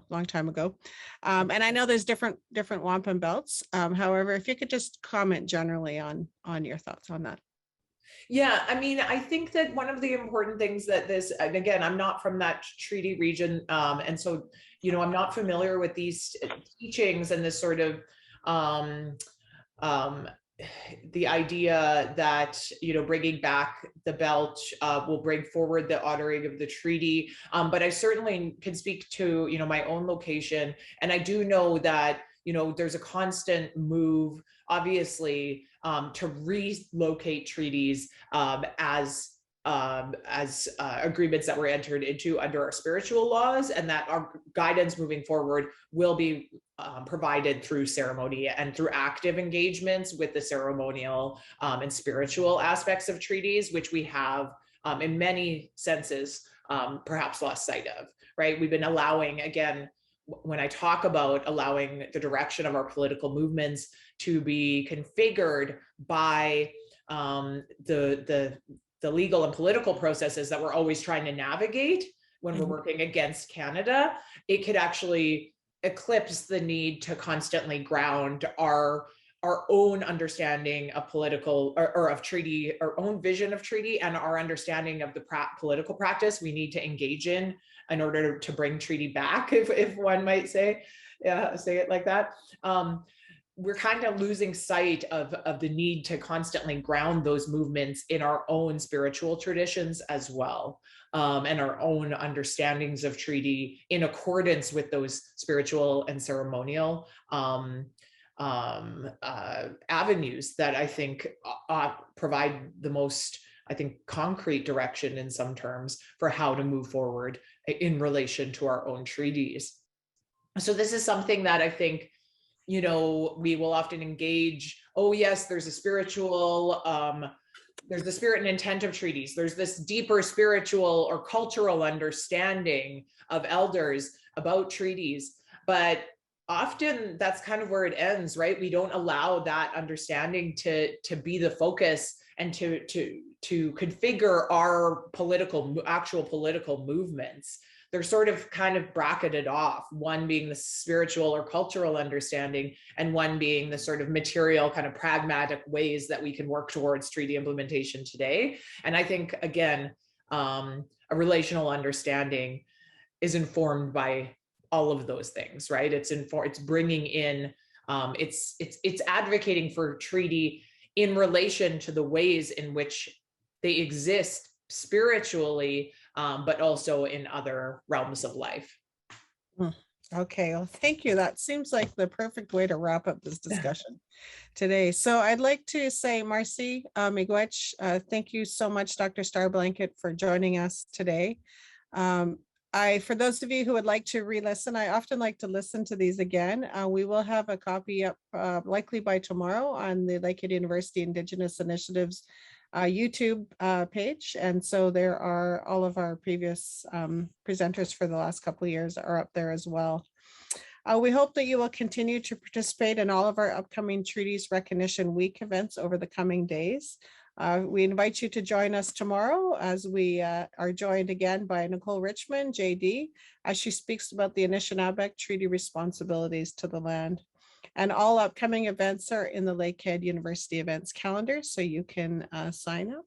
long time ago. And I know there's different wampum belts. However, if you could just comment generally on your thoughts on that. Yeah, I mean, I think that one of the important things that and again, I'm not from that treaty region, and so, I'm not familiar with these teachings and this sort of, the idea that, bringing back the belt will bring forward the honoring of the treaty. But I certainly can speak to, my own location. And I do know that, there's a constant move, obviously, to relocate treaties as agreements that were entered into under our spiritual laws, and that our guidance moving forward will be provided through ceremony and through active engagements with the ceremonial and spiritual aspects of treaties, which we have in many senses perhaps lost sight of, right? We've been allowing, again, when I talk about allowing the direction of our political movements to be configured by the legal and political processes that we're always trying to navigate when we're working against Canada, it could actually eclipse the need to constantly ground our own understanding of political or of treaty, our own vision of treaty, and our understanding of the political practice we need to engage in order to bring treaty back, if one might say it like that. We're kind of losing sight of the need to constantly ground those movements in our own spiritual traditions as well, and our own understandings of treaty in accordance with those spiritual and ceremonial avenues that I think provide the most, I think, concrete direction in some terms for how to move forward in relation to our own treaties. So this is something that I think, we will often engage. Oh yes, there's a spiritual, there's the spirit and intent of treaties. There's this deeper spiritual or cultural understanding of elders about treaties, but often that's kind of where it ends, right? We don't allow that understanding to be the focus and to configure our actual political movements. They're sort of kind of bracketed off, one being the spiritual or cultural understanding, and one being the sort of material, kind of pragmatic ways that we can work towards treaty implementation today. And I think, again, a relational understanding is informed by all of those things, right? It's bringing in, it's advocating for treaty in relation to the ways in which they exist spiritually, but also in other realms of life. Okay, well, thank you. That seems like the perfect way to wrap up this discussion today. So I'd like to say, Marcy Miigwech, thank you so much, Dr. Starblanket, for joining us today. For those of you who would like to re-listen, I often like to listen to these again. We will have a copy up likely by tomorrow on the Lakehead University Indigenous Initiatives YouTube page. And so there are all of our previous presenters for the last couple of years are up there as well. We hope that you will continue to participate in all of our upcoming Treaties Recognition Week events over the coming days. We invite you to join us tomorrow as we are joined again by Nicole Richmond, JD, as she speaks about the Anishinaabe Treaty responsibilities to the land. And all upcoming events are in the Lakehead University events calendar, so you can sign up.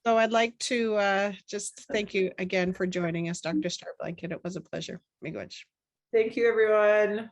So I'd like to just thank you again for joining us, Dr. Starblanket. It was a pleasure. Miigwech. Thank you, everyone.